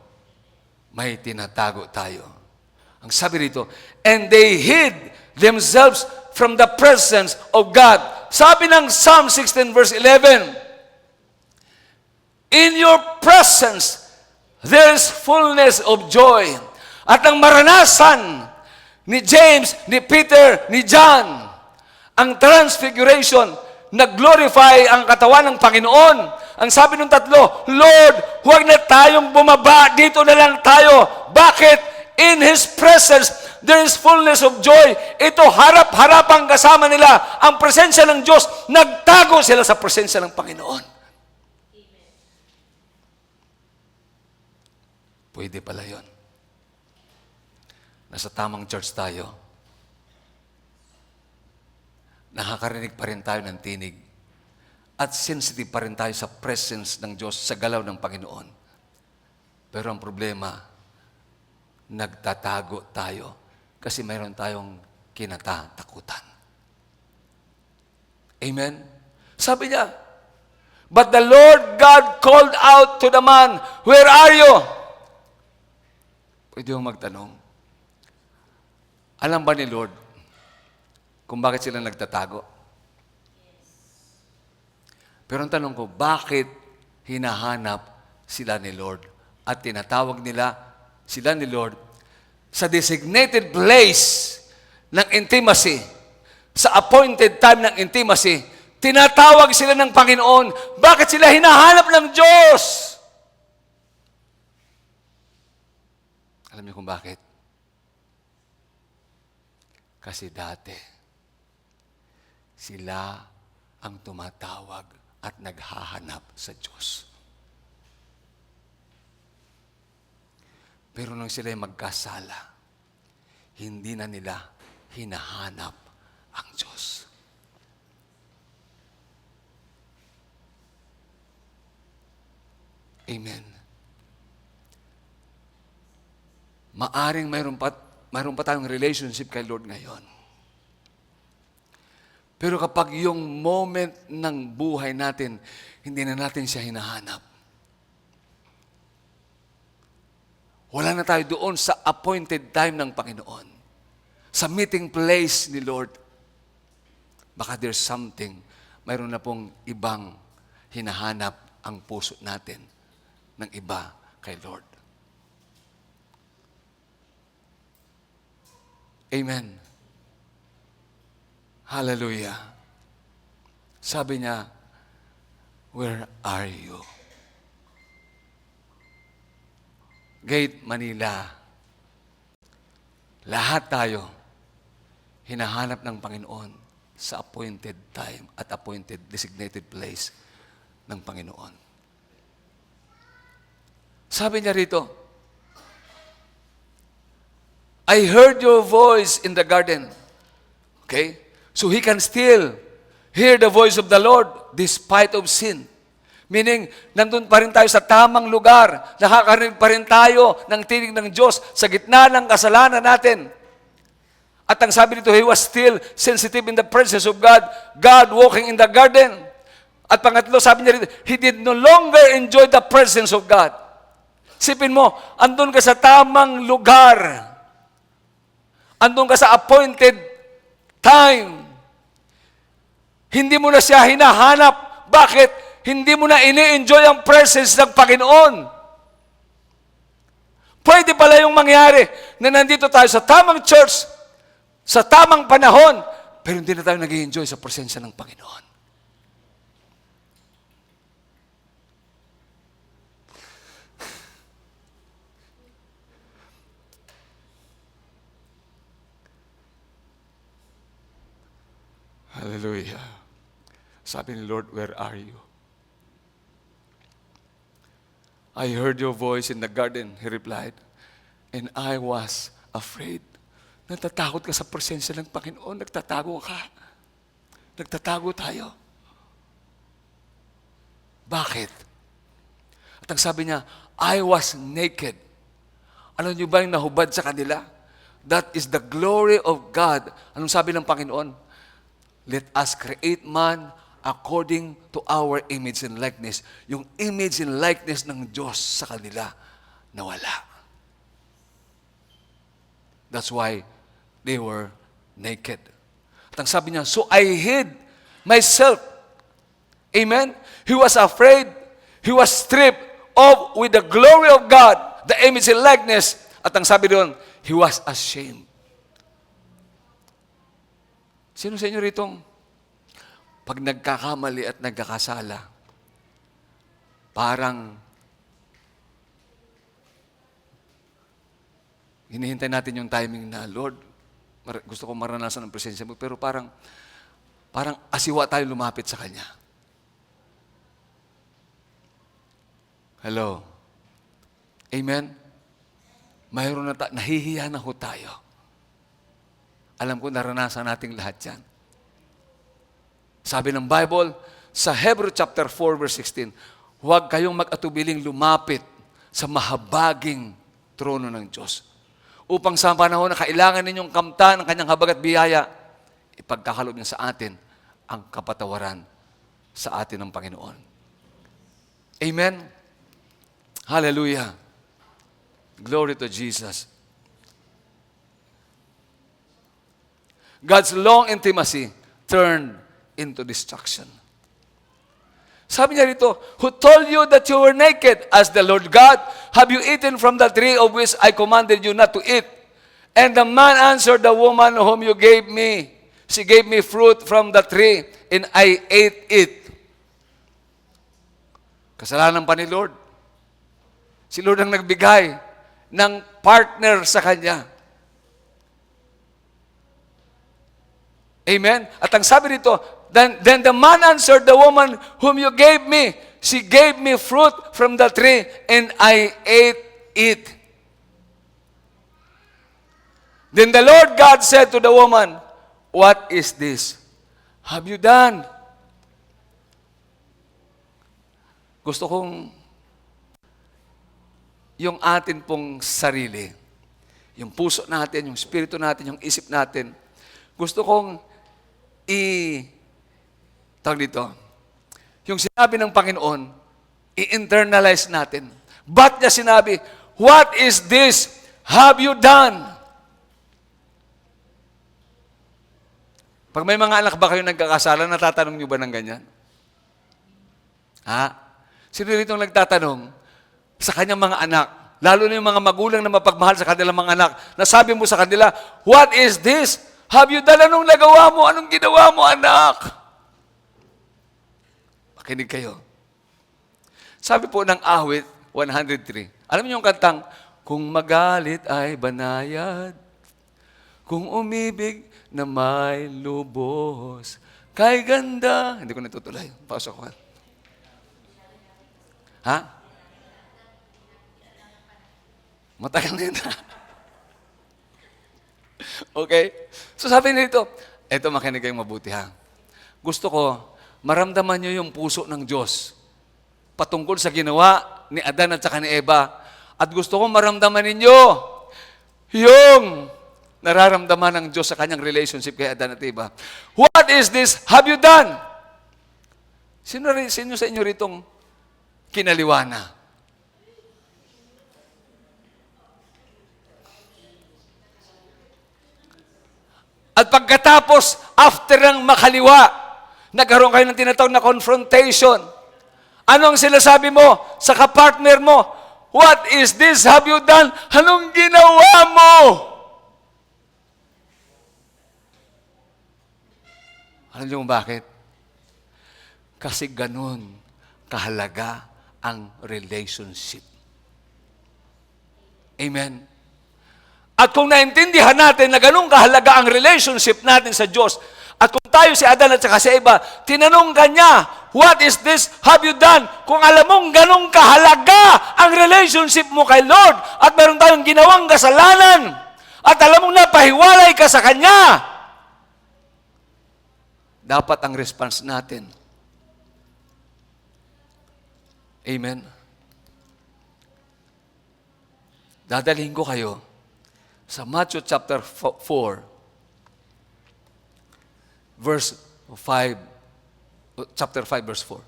[SPEAKER 3] May tinatago tayo. Ang sabi rito, and they hid themselves from the presence of God. Sabi ng Psalm 16 verse 11, in your presence, there is fullness of joy. At ang maranasan ni James, ni Peter, ni John, ang transfiguration, nag-glorify ang katawan ng Panginoon. Ang sabi ng tatlo, Lord, huwag na tayong bumaba, dito na lang tayo. Bakit? In His presence, there is fullness of joy. Ito, harap-harapang kasama nila ang presensya ng Diyos. Nagtago sila sa presensya ng Panginoon. Pwede pala yun. Nasa tamang church tayo. Nakakarinig pa rin tayo ng tinig. At sensitive pa rin tayo sa presence ng Diyos, sa galaw ng Panginoon. Pero ang problema, nagtatago tayo kasi mayroon tayong kinatatakutan. Amen? Sabi niya, but the Lord God called out to the man, where are you? Pwede mo magtanong, alam ba ni Lord kung bakit sila nagtatago? Pero ang tanong ko, bakit hinahanap sila ni Lord at tinatawag nila sila ni Lord sa designated place ng intimacy, sa appointed time ng intimacy, tinatawag sila ng Panginoon. Bakit sila hinahanap ng Diyos? Alam niyo kung bakit? Kasi dati, sila ang tumatawag at naghahanap sa Diyos. Pero nung sila'y magkasala, hindi na nila hinahanap ang Diyos. Amen. Maaring mayroon pa tayong relationship kay Lord ngayon. Pero kapag yung moment ng buhay natin, hindi na natin siya hinahanap. Wala na tayo doon sa appointed time ng Panginoon. Sa meeting place ni Lord. Baka there's something, mayroon na pong ibang hinahanap ang puso natin ng iba kay Lord. Amen. Hallelujah. Sabi niya, where are you? Gate Manila. Lahat tayo hinahanap ng Panginoon sa appointed time at appointed designated place ng Panginoon. Sabi niya rito, I heard your voice in the garden. Okay? So he can still hear the voice of the Lord despite of sin. Meaning, nandun pa rin tayo sa tamang lugar. Nakakarinig pa rin tayo ng tinig ng Diyos sa gitna ng kasalanan natin. At ang sabi dito, he was still sensitive in the presence of God. God walking in the garden. At pangatlo, sabi niya rito, he did no longer enjoy the presence of God. Sipin mo, andun ka sa tamang lugar. Andun ka sa appointed time. Hindi mo na siya hinahanap. Bakit? Hindi mo na ini-enjoy ang presence ng Panginoon. Pwede pala yung mangyari na nandito tayo sa tamang church, sa tamang panahon, pero hindi na tayo nag-i-enjoy sa presensya ng Panginoon. Hallelujah. Sabi ni Lord, where are you? I heard your voice in the garden, he replied. And I was afraid. Natatakot ka sa presensya ng Panginoon. Nagtatago ka. Nagtatago tayo. Bakit? At ang sabi niya, I was naked. Alam niyo ba yung nahubad sa kanila? That is the glory of God. Anong sabi ng Panginoon? Let us create man according to our image and likeness. Yung image and likeness ng Diyos sa kanila, nawala. That's why they were naked. At ang sabi niya, so I hid myself. Amen? He was afraid. He was stripped off with the glory of God, the image and likeness. At ang sabi doon, he was ashamed. Sino sa inyo ritong pag nagkakamali at nagkakasala, parang hinihintay natin yung timing na, Lord, gusto ko maranasan ang presensya mo, pero parang asiwa tayo lumapit sa Kanya. Hello? Amen? Mayroon na nahihiya na ho tayo. Alam ko, naranasan nating lahat yan. Sabi ng Bible, sa Hebrew chapter 4, verse 16, huwag kayong mag-atubiling lumapit sa mahabaging trono ng Diyos. Upang sa panahon na kailangan ninyong kamtan ng kanyang habag at biyaya, ipagkakalob niya sa atin ang kapatawaran sa atin ng Panginoon. Amen? Hallelujah. Glory to Jesus. God's long intimacy turned into destruction. Sabi niya rito, who told you that you were naked? As the Lord God, have you eaten from the tree of which I commanded you not to eat? And the man answered the woman whom you gave me. She gave me fruit from the tree, and I ate it. Kasalanan pa ni Lord. Si Lord ang nagbigay ng partner sa kanya. Amen? At ang sabi dito, Then the man answered the woman whom you gave me. She gave me fruit from the tree, and I ate it. Then the Lord God said to the woman, what is this? Have you done? Gusto kong yung atin pong sarili, yung puso natin, yung spirito natin, yung isip natin, gusto kong tawag dito, yung sinabi ng Panginoon, i-internalize natin. Ba't niya sinabi, what is this have you done? Pag may mga anak ba kayo nagkakasala, natatanong niyo ba ng ganyan? Ha? Sino rito nagtatanong sa kanyang mga anak, lalo na yung mga magulang na mapagmahal sa kanilang mga anak, nasabi mo sa kanila, what is this have you done? Anong nagawa mo? Anong ginawa mo, anak? Makinig kayo. Sabi po ng awit 103, alam niyo yung kantang, kung magalit ay banayad, kung umibig na may lubos, kay ganda. Hindi ko natutuloy. Pasok ko. Ha? Matagal na yun. Okay? So sabi nito, eto makinig kayong mabuti ha. Gusto ko, maramdaman nyo yung puso ng Diyos patungkol sa ginawa ni Adan at saka ni Eva. At gusto ko maramdaman ninyo yung nararamdaman ng Diyos sa kanyang relationship kay Adan at Eva. What is this have you done? Sino sa inyo ritong kinaliwana? At pagkatapos, after ng makaliwa, nagkaroon kayo ng tinatawag na confrontation. Anong sinasabi mo sa kapartner mo? What is this have you done? Anong ginawa mo? Alam niyo bakit? Kasi ganun kahalaga ang relationship. Amen? At kung naintindihan natin na ganun kahalaga ang relationship natin sa Diyos, at kung tayo si Adan at saka si Eva, tinanong kanya, what is this have you done? Kung alam mong ganong kahalaga ang relationship mo kay Lord at meron tayong ginawang kasalanan at alam mong napahiwalay ka sa Kanya, dapat ang response natin, amen. Dadalhin ko kayo sa Matthew chapter 4, verse 5, chapter 5, verse 4.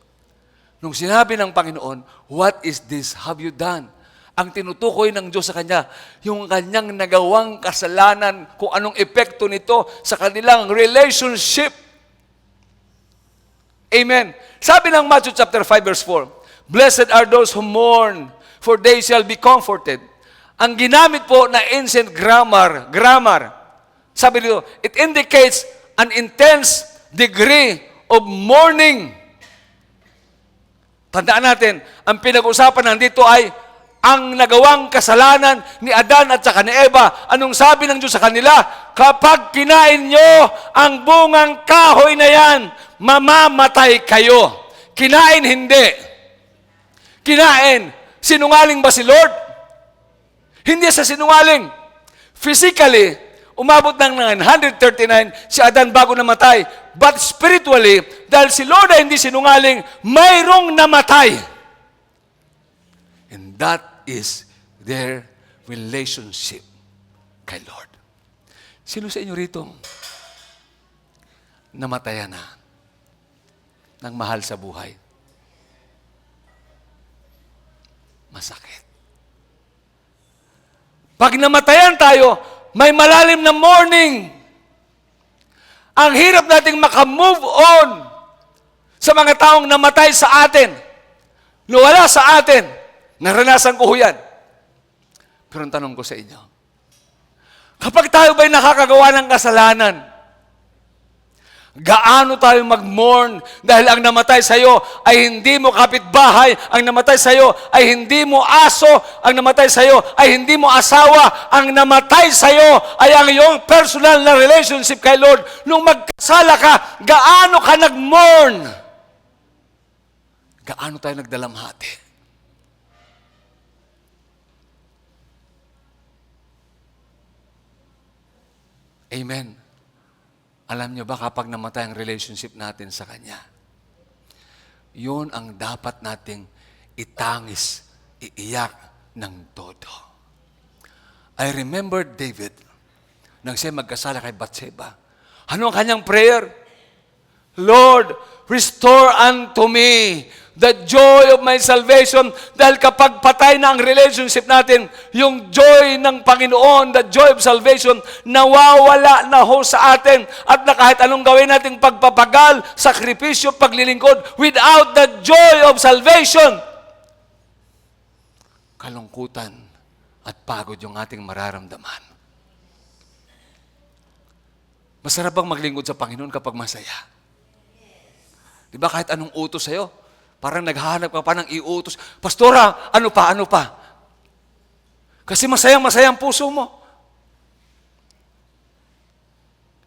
[SPEAKER 3] Nung sinabi ng Panginoon, what is this have you done? Ang tinutukoy ng Diyos sa Kanya, yung Kanyang nagawang kasalanan, kung anong epekto nito sa kanilang relationship. Amen. Sabi ng Matthew chapter 5, verse 4, blessed are those who mourn, for they shall be comforted. Ang ginamit po na ancient grammar, sabi dito, it indicates an intense degree of mourning. Tandaan natin, ang pinag-usapan nandito ay ang nagawang kasalanan ni Adan at saka ni Eva. Anong sabi ng Diyos sa kanila? Kapag kinain nyo ang bungang kahoy na yan, mamamatay kayo. Kinain, hindi. Kinain. Sinungaling ba si Lord? Hindi sa sinungaling. Physically, umabot ng 939 si Adan bago namatay. But spiritually, dahil si Lord ay hindi sinungaling, mayroong namatay. And that is their relationship kay Lord. Sino sa inyo rito namatayan na ng mahal sa buhay? Masakit. Pag namatayan tayo, may malalim na mourning. Ang hirap nating makamove on sa mga taong namatay sa atin. Nawala sa atin. Naranasan ko yan. Pero ang tanong ko sa inyo, kapag tayo ba'y nakakagawa ng kasalanan, gaano tayo mag-mourn dahil ang namatay sa iyo ay hindi mo kapitbahay, ang namatay sa iyo ay hindi mo aso, ang namatay sa iyo ay hindi mo asawa, ang namatay sa iyo ay ang iyong personal na relationship kay Lord. Nung magkasala ka, gaano ka nag-mourn? Gaano tayo nagdalamhati? Amen. Alam niyo ba kapag namatay ang relationship natin sa Kanya, yun ang dapat nating itangis, iiyak ng todo. I remember David, nang siya magkasala kay Bathsheba. Ano ang kanyang prayer? Lord, restore unto me the joy of my salvation. Dahil kapag patay na ang relationship natin, yung joy ng Panginoon, the joy of salvation, nawawala na ho sa atin. At na kahit anong gawin nating pagpapagal, sakripisyo, paglilingkod, without the joy of salvation, kalungkutan at pagod yung ating mararamdaman. Masarap bang maglingkod sa Panginoon kapag masaya? Di ba kahit anong utos sa'yo, parang naghahanap ka pa ng iutos. Pastora, ano pa? Kasi masayang-masayang puso mo.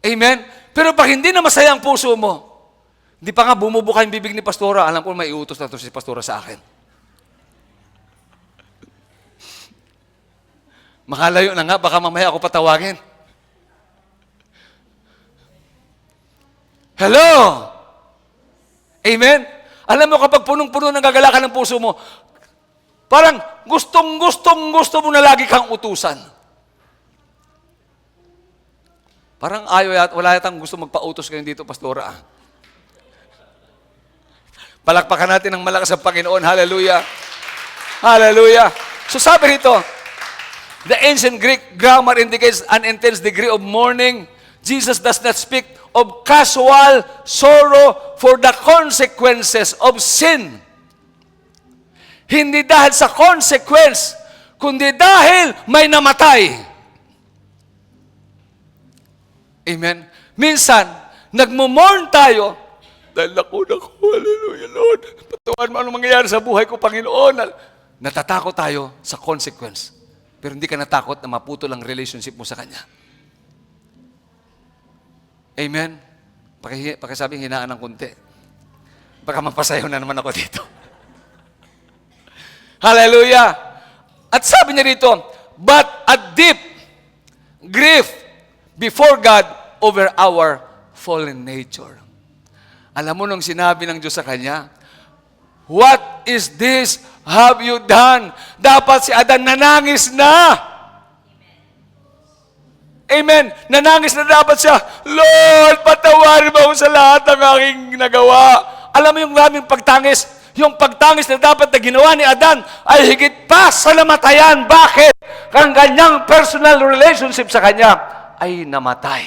[SPEAKER 3] Amen? Pero pag hindi na masayang puso mo, hindi pa nga bumubuka yung bibig ni Pastora, alam ko may iutos na ito si Pastora sa akin. Makalayo na nga, baka mamaya ako patawagin. Hello? Amen? Alam mo, kapag punong-puno ng gagalakan ng puso mo, parang gusto mo na lagi kang utusan. Parang wala yatang gusto magpa-utos kayo dito, Pastora. Palakpakan natin ng malakas ang Panginoon. Hallelujah. Hallelujah. So sabi rito, the ancient Greek grammar indicates an intense degree of mourning. Jesus does not speak of casual sorrow for the consequences of sin. Hindi dahil sa consequence, kundi dahil may namatay. Amen? Minsan, nagmumorn tayo, dahil naku, hallelujah, Lord, patuhan mo anong mangyayari sa buhay ko, Panginoon. Natatakot tayo sa consequence. Pero hindi ka natakot na maputol ang relationship mo sa Kanya. Amen? Pakisabing hinaan ng kunti. Baka mapasayaw na naman ako dito. Hallelujah! At sabi niya dito, but a deep grief before God over our fallen nature. Alam mo nung sinabi ng Diyos sa kanya, what is this have you done? Dapat si Adan nanangis na. Amen. Nanangis na dapat siya, Lord, patawarin mo ako sa lahat ng aking nagawa. Alam mo yung aming pagtangis, yung pagtangis na dapat na ginawa ni Adan ay higit pa sa namatayan. Bakit? Ang kanyang personal relationship sa kanya ay namatay.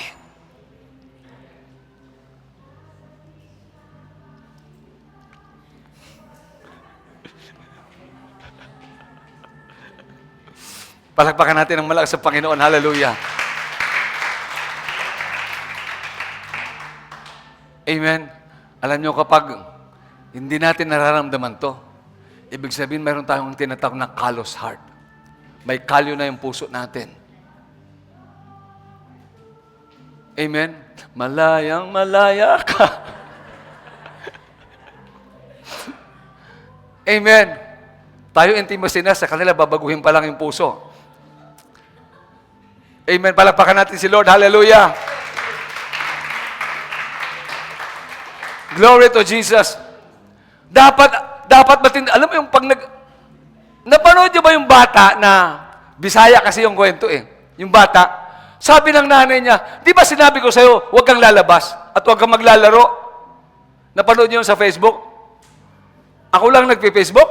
[SPEAKER 3] Palakpakan natin ng malakas sa Panginoon. Hallelujah. Amen. Alam nyo, kapag hindi natin nararamdaman to, ibig sabihin mayroon tayong tinatawag na callous heart. May kalyo na yung puso natin. Amen. Malayang malaya ka. Amen. Tayo intimacy na, sa kanila babaguhin pa lang yung puso. Amen. Palakpakan natin si Lord. Hallelujah. Glory to Jesus. Dapat matindi. Alam mo yung pag napanood niyo ba yung bata na, Bisaya kasi yung kwento eh. Yung bata, sabi ng nanay niya, di ba sinabi ko sa'yo, huwag kang lalabas at huwag kang maglalaro? Napanood niyo yun sa Facebook? Ako lang nagpe-Facebook?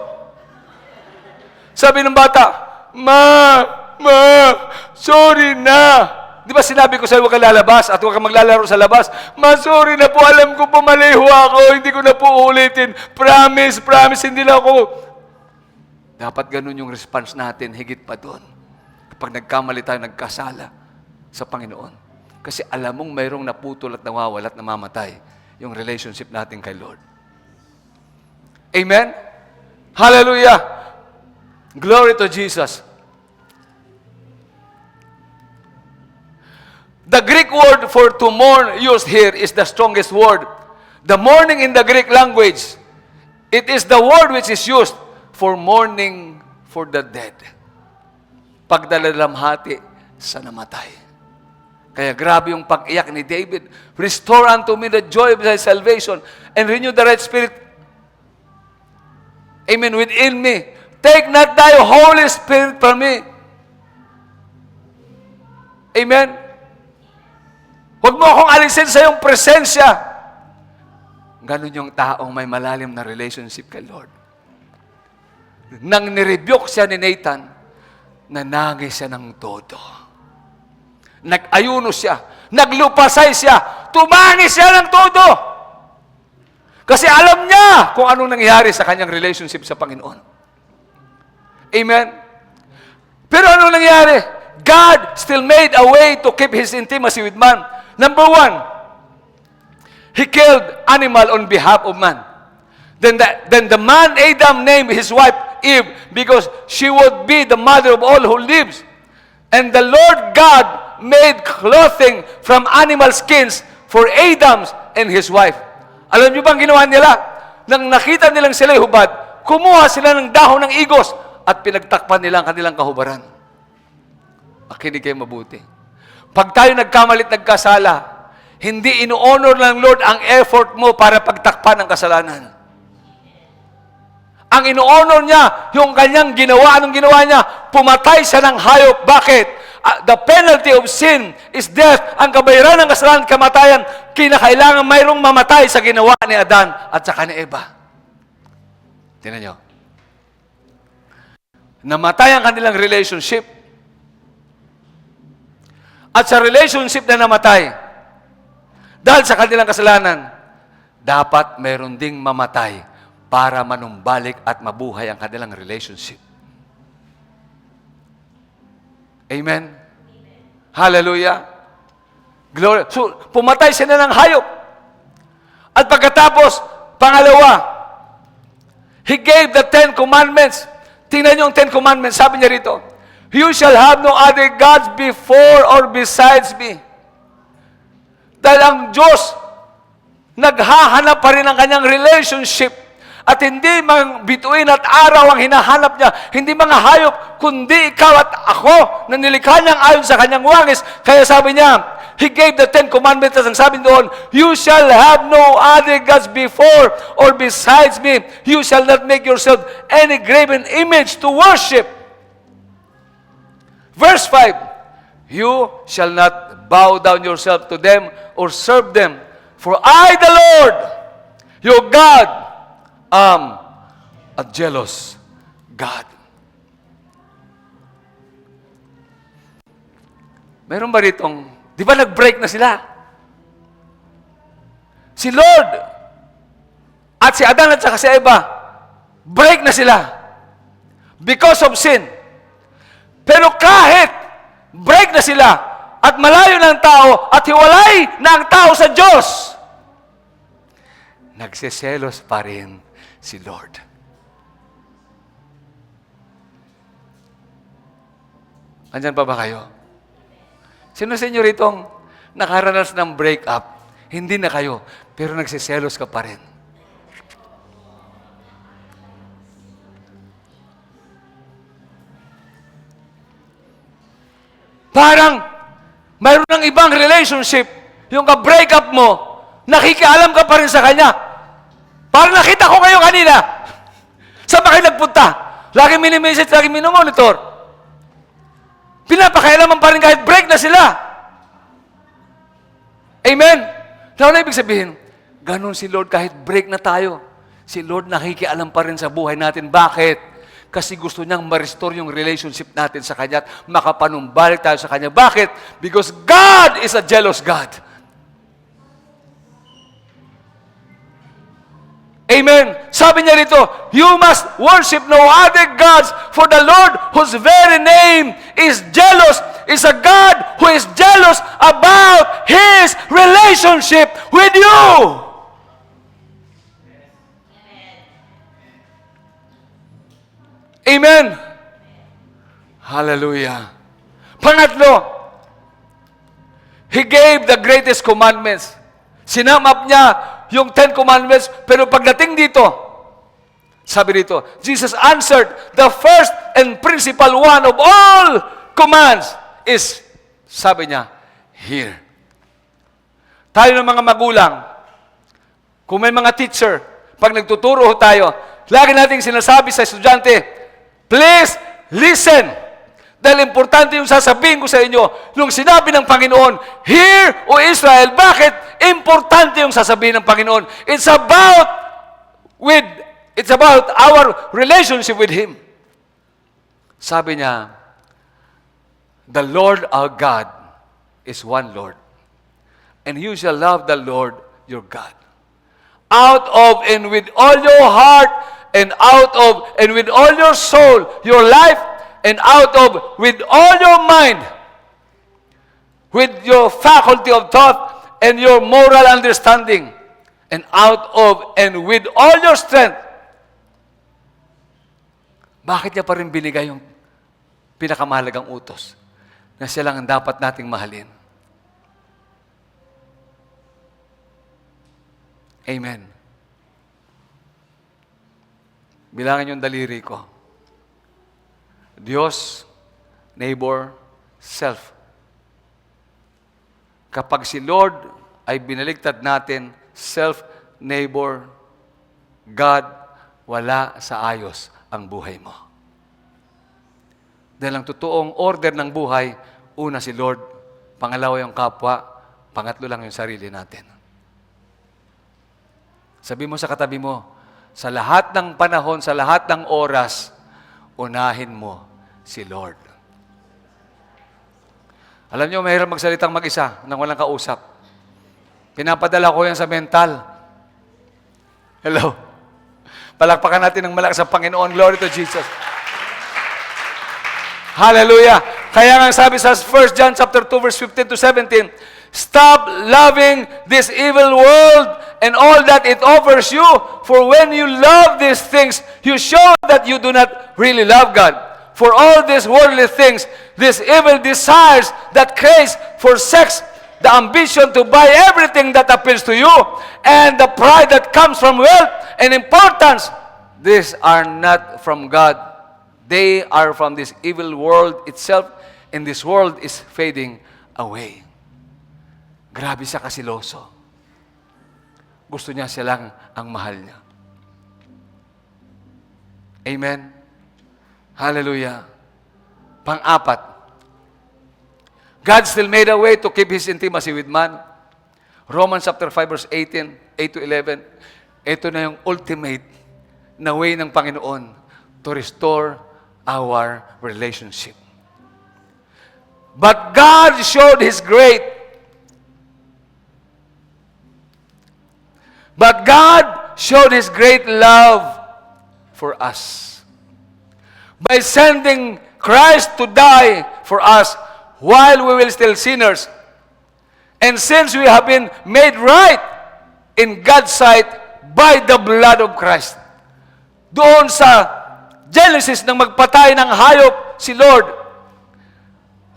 [SPEAKER 3] Sabi ng bata, Ma, sorry na. Di ba sinabi ko sa'yo, huwag kang lalabas at huwag kang maglalaro sa labas? Ma, sorry na po, alam ko pumaliho ako, hindi ko na po ulitin. Promise, hindi na ako. Dapat ganun yung response natin, higit pa doon. Kapag nagkamali tayo, nagkasala sa Panginoon. Kasi alam mong mayroong naputol at nawawala at namamatay yung relationship natin kay Lord. Amen? Hallelujah! Glory to Jesus. The Greek word for to mourn used here is the strongest word. The mourning in the Greek language, it is the word which is used for mourning for the dead. Pagdalalamhati sa namatay. Kaya grabe yung pag-iyak ni David. Restore unto me the joy of thy salvation and renew the right spirit. Amen. Within me. Take not thy Holy Spirit from me. Amen. Huwag mo akong alisin sa iyong presensya. Ganon yung taong may malalim na relationship kay Lord. Nang nirebuke siya ni Nathan, nanangis siya ng todo. Nag-ayuno siya. Naglupasay siya. Tumangis siya ng todo. Kasi alam niya kung anong nangyari sa kanyang relationship sa Panginoon. Amen? Pero anong nangyari? God still made a way to keep His intimacy with man. Number one, He killed animal on behalf of man. Then the man Adam named his wife Eve because she would be the mother of all who lives. And the Lord God made clothing from animal skins for Adam and his wife. Alam niyo bang ginawa nila? Nang nakita nilang sila'y hubad, kumuha sila ng dahon ng igos at pinagtakpan nila ang kanilang kahubaran. Makinig kayo mabuti. Pag tayo nagkamalit, nagkasala, hindi ino-honor ng Lord ang effort mo para pagtakpan ng kasalanan. Ang ino-honor niya, yung kanyang ginawa, anong ginawa niya? Pumatay siya ng hayop. Bakit? The penalty of sin is death. Ang kabayaran ng kasalanan, kamatayan. Kinakailangan mayroong mamatay sa ginawa ni Adan at saka ni Eva. Tingnan niyo. Namatay ang kanilang relationship. At sa relationship na namatay, dahil sa kanilang kasalanan, dapat meron ding mamatay para manumbalik at mabuhay ang kanilang relationship. Amen? Hallelujah! Glory. So, pumatay sila ng hayop. At pagkatapos, pangalawa, He gave the 10 Commandments. Tingnan niyo yung 10 Commandments. Sabi niya rito, You shall have no other gods before or besides me. Dahil ang Diyos, naghahanap pa rin ng kanyang relationship. At hindi mga bituin at araw ang hinahanap niya, hindi mga hayop, kundi ikaw at ako na nilikha niyang ayon sa kanyang wangis. Kaya sabi niya, He gave the 10 Commandments at ang sabi doon, you shall have no other gods before or besides me. You shall not make yourself any graven image to worship. Verse 5, you shall not bow down yourself to them or serve them. For I, the Lord, your God, am a jealous God. Meron ba ritong, di ba nag-break na sila? Si Lord at si Adan at saka si Eva, break na sila because of sin. Pero kahit break na sila at malayo ng tao at hiwalay na ang tao sa Diyos, nagseselos pa rin si Lord. Andyan pa ba kayo? Sino sa inyo ritong nakaranas ng break-up? Hindi na kayo, pero nagsiselos ka pa rin. Parang mayroon ng ibang relationship, yung ka-breakup mo, nakikialam ka pa rin sa kanya. Parang nakita ko kayo kanina. Saan ba kayo nagpunta? Lagi mini-message, lagi minomonitor. Pinapakailaman pa rin kahit break na sila. Amen? Ano na ibig sabihin? Ganon si Lord kahit break na tayo. Si Lord nakikialam pa rin sa buhay natin. Bakit? Kasi gusto niyang ma-restore yung relationship natin sa Kanya at makapanumbalik tayo sa Kanya. Bakit? Because God is a jealous God. Amen. Sabi niya rito, you must worship no other gods, for the Lord, whose very name is jealous, is a God who is jealous about His relationship with you. Amen. Hallelujah. Pangatlo, He gave the greatest commandments. Sinum up niya yung 10 commandments, pero pagdating dito, sabi dito, Jesus answered, the first and principal one of all commands is, sabi niya, here. Tayo ng mga magulang, kung may mga teacher, pag nagtuturo tayo, lagi nating sinasabi sa estudyante, please listen. Dahil importante yung sasabihin ko sa inyo, nung sinabi ng Panginoon, hear, O Israel, bakit importante yung sasabihin ng Panginoon? It's about our relationship with Him. Sabi niya, the Lord our God is one Lord, and you shall love the Lord your God. Out of and with all your heart, and out of and with all your soul, your life, and out of with all your mind, with your faculty of thought, and your moral understanding, and out of and with all your strength. Bakit niya pa rin binigay yung pinakamahalagang utos na siya lang ang dapat nating mahalin? Amen. Bilangin yung daliri ko. Diyos, neighbor, self. Kapag si Lord ay binaligtad natin, self, neighbor, God, wala sa ayos ang buhay mo. Dahil ang totoong order ng buhay, una si Lord, pangalawa yung kapwa, pangatlo lang yung sarili natin. Sabi mo sa katabi mo, sa lahat ng panahon, sa lahat ng oras, unahin mo si Lord. Alam niyo, mahirap magsalitang mag-isa nang walang kausap. Pinapadala ko yan sa mental. Hello? Palakpakan natin ng malakas sa Panginoon. Glory to Jesus. Hallelujah. Kaya nga sabi sa 1 John chapter 2 verse 15 to 17, stop loving this evil world and all that it offers you, for when you love these things, you show that you do not really love God. For all these worldly things, these evil desires that craze for sex, the ambition to buy everything that appeals to you, and the pride that comes from wealth and importance, these are not from God. They are from this evil world itself, and this world is fading away. Grabe siya kasiloso. Gusto niya siya lang ang mahal niya. Amen? Hallelujah. Pang-apat, God still made a way to keep His intimacy with man. Romans chapter 5 verse 18, 8 to 11. Ito na yung ultimate na way ng Panginoon to restore our relationship. But God showed His great love for us by sending Christ to die for us while we were still sinners. And since we have been made right in God's sight by the blood of Christ. Doon sa Genesis nang magpatay ng hayop si Lord,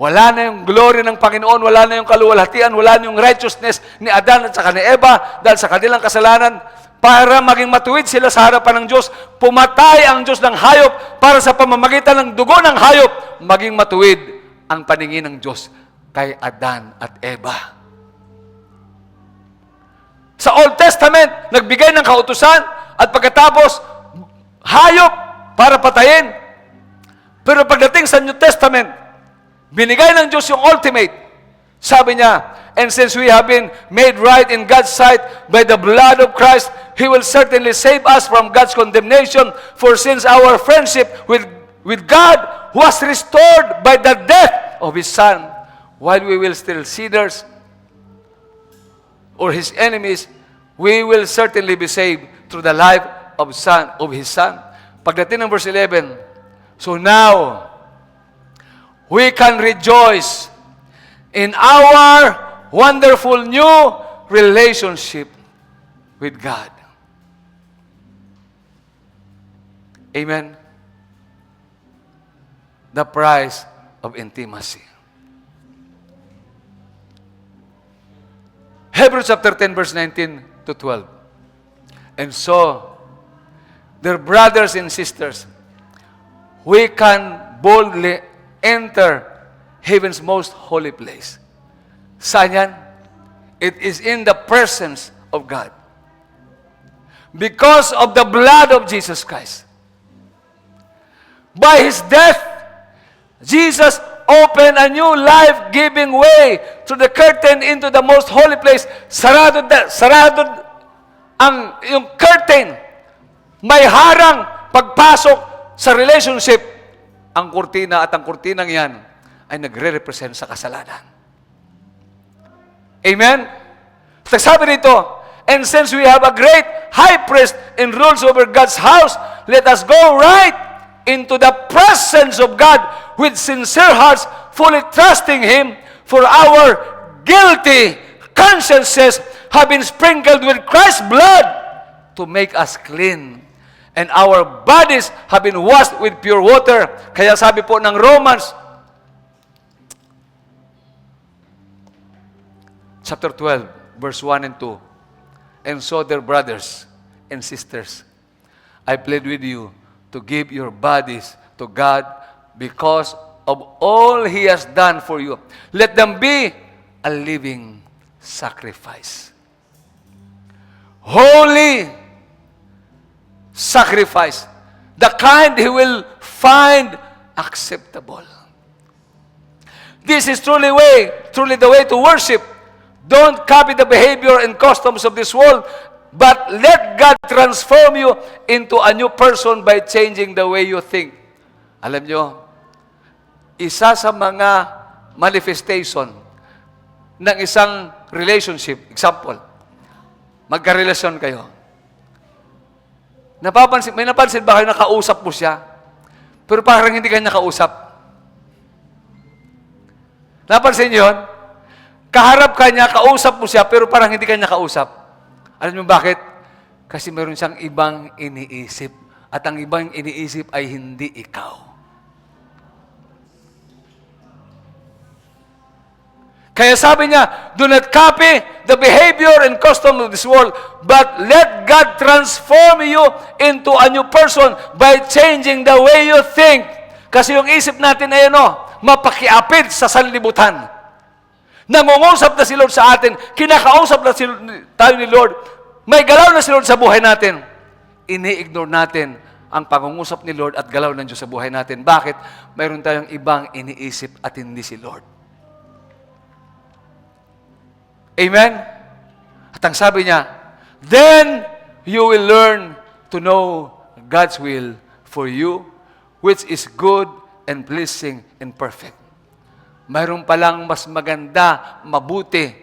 [SPEAKER 3] wala na yung glory ng Panginoon, wala na yung kaluwalhatian, wala na yung righteousness ni Adan at saka ni Eva dahil sa kanilang kasalanan. Para maging matuwid sila sa harapan ng Diyos, pumatay ang Diyos ng hayop para sa pamamagitan ng dugo ng hayop, maging matuwid ang paningin ng Diyos kay Adan at Eva. Sa Old Testament, nagbigay ng kautusan at pagkatapos, hayop para patayin. Pero pagdating sa New Testament, binigay ng Diyos yung ultimate. Sabi niya, and since we have been made right in God's sight by the blood of Christ, He will certainly save us from God's condemnation. For since our friendship with God was restored by the death of His Son, while we will still sinners or His enemies, we will certainly be saved through the life of His Son. Pagdating ng verse 11, so now, we can rejoice in our wonderful new relationship with God. Amen? The price of intimacy. Hebrews chapter 10 verse 19 to 12. And so, dear brothers and sisters, we can boldly enter heaven's most holy place. Saan yan? It is in the presence of God. Because of the blood of Jesus Christ. By His death, Jesus opened a new life-giving way through the curtain into the most holy place. Sarado yung curtain. May harang pagpasok sa relationship. Ang kurtina at ang kurtinang yan ay nagre-represent sa kasalanan. Amen? Sabi dito, and since we have a great high priest and rules over God's house, let us go right into the presence of God with sincere hearts, fully trusting Him, for our guilty consciences have been sprinkled with Christ's blood to make us clean. And our bodies have been washed with pure water. Kaya sabi po ng Romans, chapter 12, verse 1 and 2. And so, dear brothers and sisters, I plead with you to give your bodies to God because of all He has done for you. Let them be a living sacrifice. Holy sacrifice. The kind He will find acceptable. This is truly the way to worship. Don't copy the behavior and customs of this world, but let God transform you into a new person by changing the way you think. Alam nyo, isa sa mga manifestation ng isang relationship, example, magkarelasyon kayo. May napansin ba kayo na kausap mo siya, pero parang hindi kanya kausap? Napansin niyo yun? Kaharap ka niya, kausap mo siya, pero parang hindi kanya kausap. Alam niyo bakit? Kasi meron siyang ibang iniisip. At ang ibang iniisip ay hindi ikaw. Kaya sabi niya, do not copy the behavior and custom of this world, but let God transform you into a new person by changing the way you think. Kasi yung isip natin ay mapakiapid sa sanlibutan. Nangungusap na si Lord sa atin, kinakausap na tayo ni Lord, may galaw na si Lord sa buhay natin. Ini-ignore natin ang pangungusap ni Lord at galaw ng Diyos sa buhay natin. Bakit? Mayroon tayong ibang iniisip at hindi si Lord. Amen? At ang sabi niya, then you will learn to know God's will for you, which is good and pleasing and perfect. Mayroon palang mas maganda, mabuti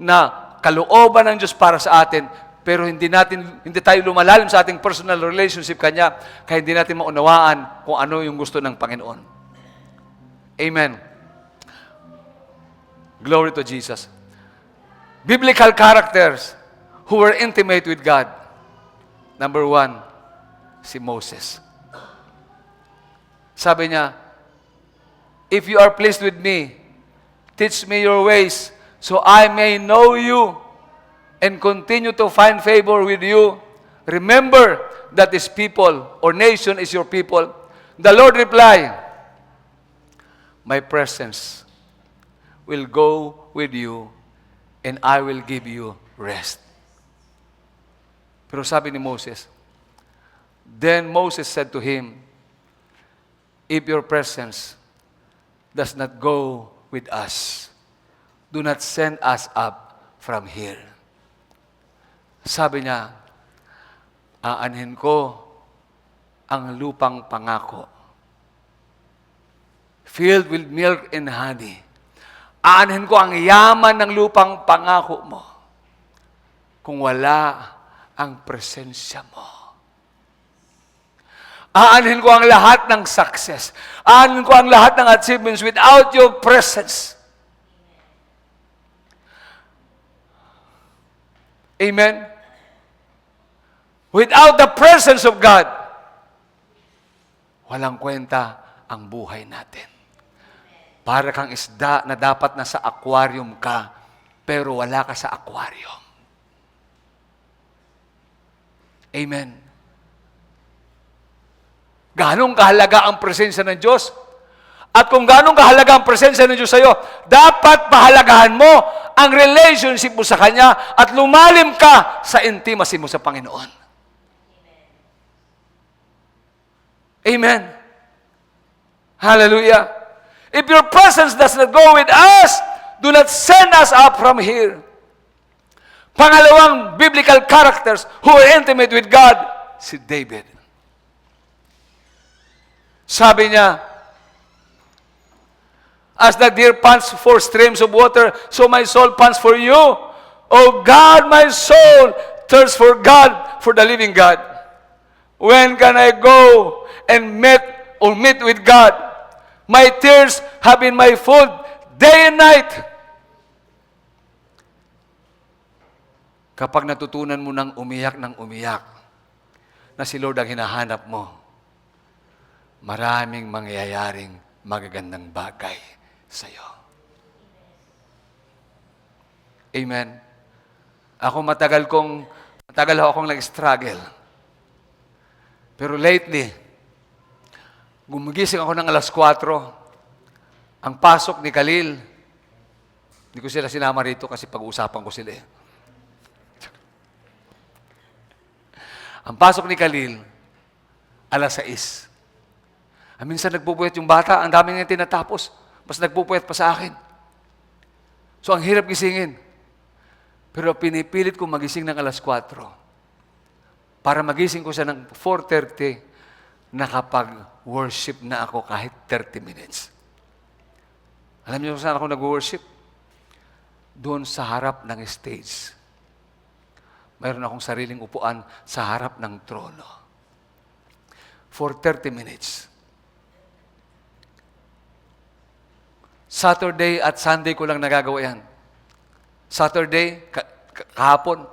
[SPEAKER 3] na kalooban ng Diyos para sa atin, pero hindi tayo lumalalim sa ating personal relationship Kanya, kaya hindi natin maunawaan kung ano yung gusto ng Panginoon. Amen. Glory to Jesus. Biblical characters who were intimate with God. Number 1, si Moses. Sabi niya, if you are pleased with me, teach me your ways, so I may know you and continue to find favor with you. Remember that this people or nation is your people. The Lord replied, my presence will go with you and I will give you rest. Pero sabi ni Moses, then Moses said to him, if your presence does not go with us, do not send us up from here. Sabi niya, aanhin ko ang lupang pangako, filled with milk and honey. Aanhin ko ang yaman ng lupang pangako mo kung wala ang presensya mo. Aanhin ko ang lahat ng success. Aanhin ko ang lahat ng achievements without your presence. Amen? Without the presence of God, walang kwenta ang buhay natin. Para kang isda na dapat nasa aquarium ka, pero wala ka sa aquarium. Amen. Ganong kahalaga ang presensya ng Diyos? At kung ganong kahalaga ang presensya ng Diyos sa iyo, dapat pahalagahan mo ang relationship mo sa Kanya at lumalim ka sa intimacy mo sa Panginoon. Amen. Hallelujah. If your presence does not go with us, do not send us up from here. Pangalawang biblical characters who are intimate with God, si David. Sabi niya, as the deer pants for streams of water, so my soul pants for you. O God, my soul thirsts for God, for the living God. When can I go and meet with God? My tears have been my food day and night. Kapag natutunan mo ng umiyak na si Lord ang hinahanap mo, maraming mangyayaring magagandang bagay sa iyo. Amen. Ako matagal akong nag-struggle. Pero lately, gumigising ako ng alas 4. Ang pasok ni Khalil, hindi ko sila sinama rito kasi pag-uusapan ko sila. Ang pasok ni Khalil, alas 6. Minsan nagpupuyat yung bata, ang dami nga tinatapos. Mas nagpupuyat pa sa akin. So ang hirap gisingin. Pero pinipilit ko magising ng alas 4. Para magising ko siya ng 4:30, nakapag-worship na ako kahit 30 minutes. Alam niyo kung saan ako nag-worship? Doon sa harap ng stage. Mayroon akong sariling upuan sa harap ng trono. For 30 minutes. Saturday at Sunday ko lang nagagawa yan. Saturday, kahapon.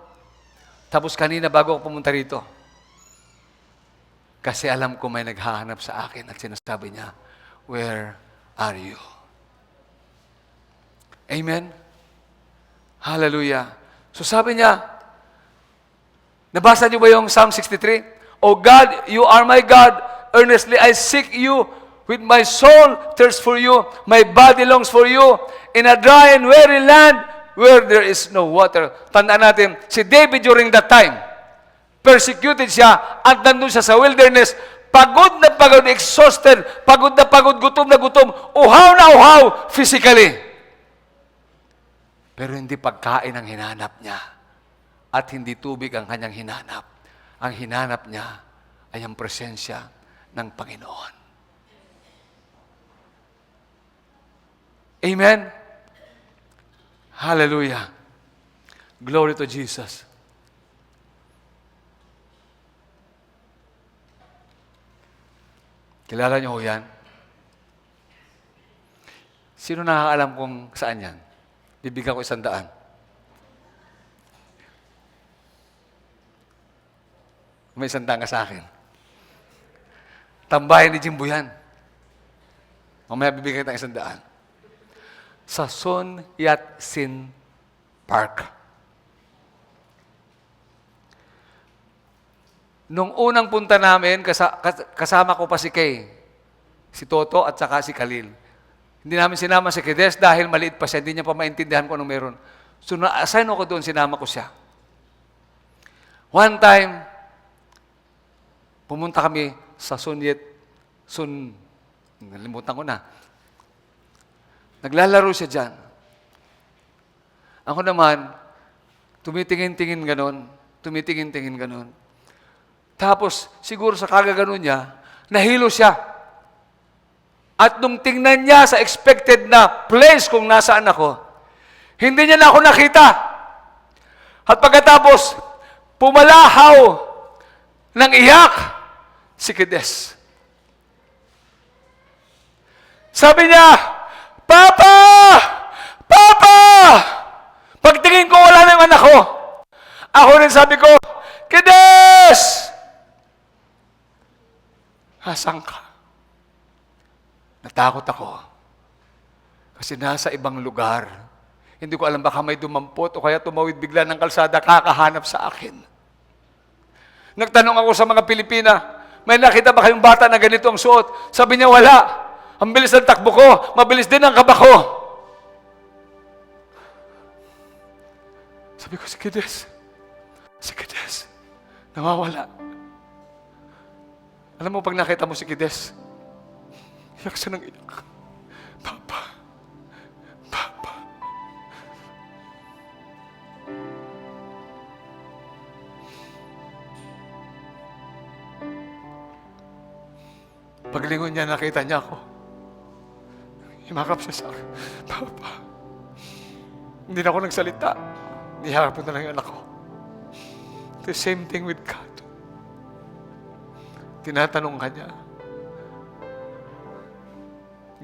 [SPEAKER 3] Tapos kanina bago ako pumunta rito. Kasi alam ko may naghahanap sa akin at sinasabi niya, where are you? Amen? Hallelujah. So sabi niya, nabasa niyo ba yung Psalm 63? O God, you are my God. Earnestly I seek you. With my soul thirsts for you. My body longs for you. In a dry and weary land where there is no water. Tandaan natin, si David during that time, persecuted siya at nandun siya sa wilderness. Pagod na pagod, exhausted. Pagod na pagod, gutom na gutom. Uhaw na uhaw physically. Pero hindi pagkain ang hinanap niya. At hindi tubig ang kanyang hinanap. Ang hinanap niya ay ang presensya ng Panginoon. Amen? Hallelujah. Glory to Jesus. Kilala niyo ho yan? Sino nakakaalam kung saan yan? Bibigyan ko 100. May 100 ka sa akin. Tambayan ni Jimbo yan. Mamaya bibigyan kita ng 100. Sa Sun Yat-sen Park. Nung unang punta namin, kasama ko pa si Kay, si Toto at saka si Khalil. Hindi namin sinama si Kedes dahil maliit pa siya, hindi niya pa maintindihan kung anong meron. So na-assign ako doon, sinama ko siya. One time, pumunta kami sa nalimutan ko na. Naglalaro siya dyan. Ako naman, tumitingin-tingin ganon. Tapos, siguro sa kagaganon niya, nahilo siya. At nung tingnan niya sa expected na place kung nasaan ako, hindi niya na ako nakita. At pagkatapos, pumalahaw ng iyak si Kedes. Sabi niya, Papa! Papa! Pagtingin ko, wala na yung anak ko. Ako rin sabi ko, Kedes! Asan ka? Natakot ako. Kasi nasa ibang lugar. Hindi ko alam baka may dumampot o kaya tumawid bigla ng kalsada kakahanap sa akin. Nagtanong ako sa mga Pilipina, may nakita ba kayong bata na ganito ang suot? Sabi niya, wala. Ang bilis ng takbo ko, mabilis din ang kaba ko. Sabi ko, si Kedes, nawawala. Alam mo, pag nakita mo si Kedes, iyak siya ng iyak. Papa. Paglingon niya, nakita niya ako. Himakap siya sa akin. Papa. Hindi na ako nagsalita. Nihakap na lang yung anak ko. The same thing with God. Tinatanong ka niya,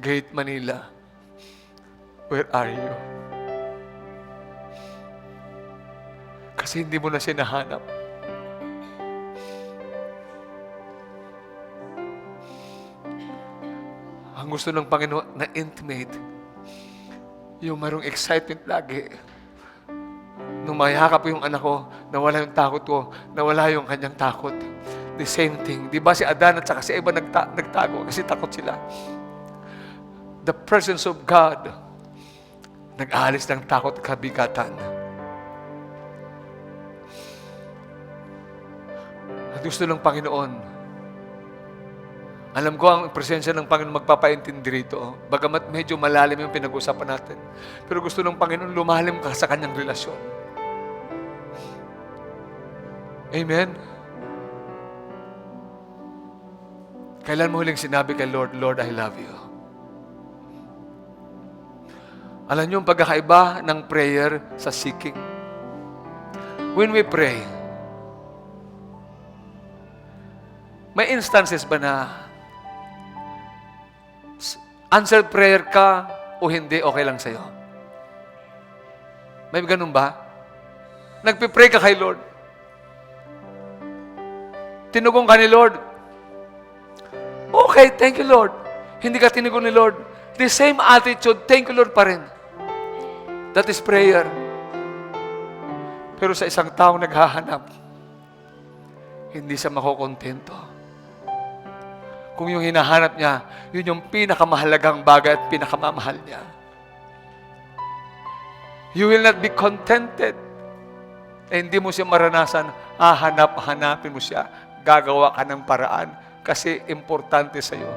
[SPEAKER 3] Gate Manila, where are you? Kasi hindi mo na siya nahanap. Ang gusto ng Panginoon na intimate, yung mayroong excitement lagi. Nung mayakap yung anak ko, nawala yung takot ko, nawala yung kanyang takot. The same thing. Di ba si Adan at saka si Eva nagtago kasi takot sila. The presence of God, nag-aalis ng takot at kabigatan. Ang gusto ng Panginoon, alam ko ang presensya ng Panginoon magpapaintindi rito. Bagamat medyo malalim yung pinag-usapan natin. Pero gusto ng Panginoon lumalim ka sa kanyang relasyon. Amen? Kailan mo huling sinabi kay Lord, Lord, I love you? Alam niyo ang pagkakaiba ng prayer sa seeking? When we pray, may instances ba na answered prayer ka o hindi, okay lang sa'yo? May ganun ba? Nagpipray ka kay Lord. Tinugong ka ni Lord. Okay, thank you Lord. Hindi ka tinugon ni Lord. The same attitude, thank you Lord pa rin. That is prayer. Pero sa isang taong naghahanap, hindi siya makokontento. Kung yung hinahanap niya, yun yung pinakamahalagang bagay at pinakamamahal niya. You will not be contented. Hindi mo siya maranasan, hanapin mo siya, gagawa ka ng paraan kasi importante sa iyo.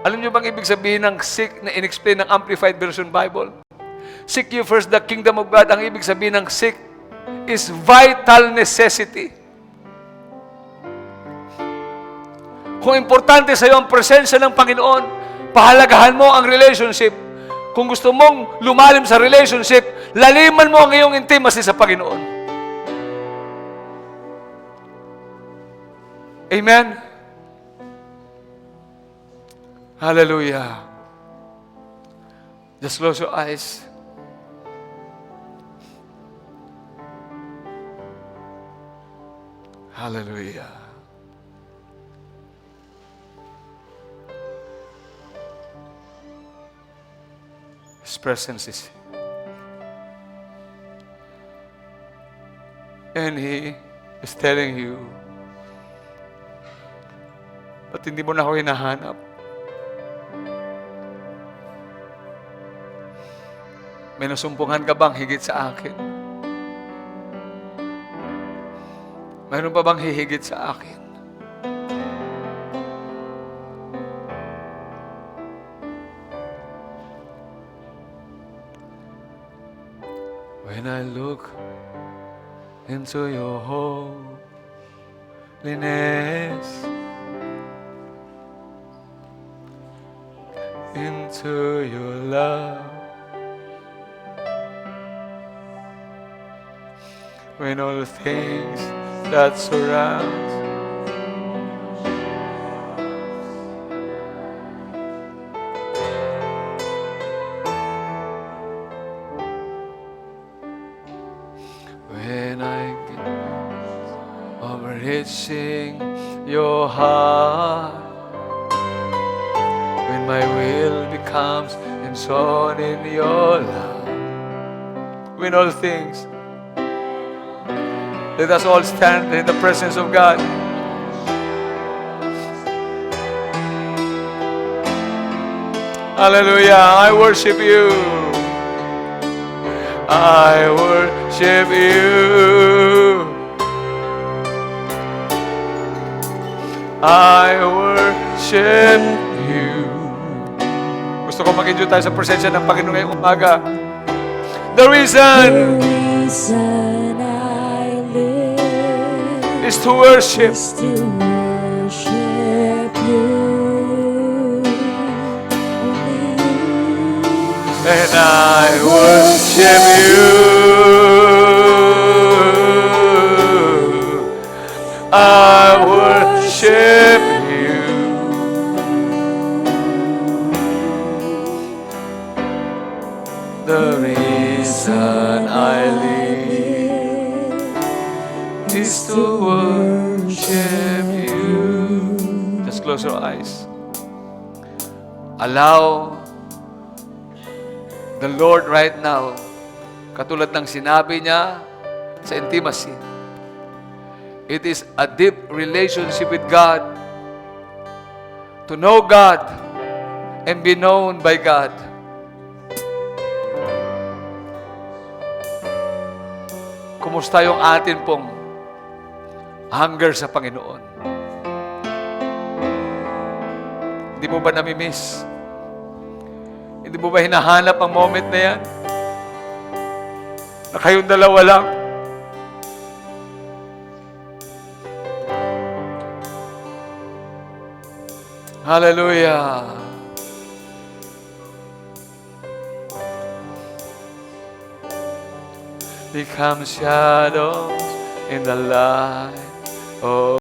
[SPEAKER 3] Alam niyo bang ibig sabihin ng seek na in-explain ng Amplified Version Bible? Seek you first the kingdom of God. Ang ibig sabihin ng seek is vital necessity. Kung importante sa iyo ang presensya ng Panginoon, pahalagahan mo ang relationship. Kung gusto mong lumalim sa relationship, laliman mo ang iyong intimacy sa Panginoon. Amen? Hallelujah. Just close your eyes. Hallelujah. His presence is here. And He is telling you, ba't hindi mo na ako hinahanap? May nasumpungan ka bang higit sa akin? Mayroon pa bang hihigit sa akin? When I look into your holiness, into your love, when all the things that surround when I get over reaching your heart, when my will becomes enshrined in your love, when all things. Let us all stand in the presence of God. Hallelujah. I worship you. I worship you. I worship you. Gusto ko mag-enjoy tayo sa presensya ng Panginoon ngayong umaga. The reason is to worship. And I worship you. I worship you. The reason I live is to worship you. Just close your eyes. Allow the Lord right now, katulad ng sinabi niya sa intimacy, it is a deep relationship with God, to know God and be known by God. Kumusta yung atin pong hunger sa Panginoon? Hindi mo ba namimiss? Hindi mo ba hinahanap ang moment na yan? Na kayong dalawa lang? Hallelujah! Become shadows in the light of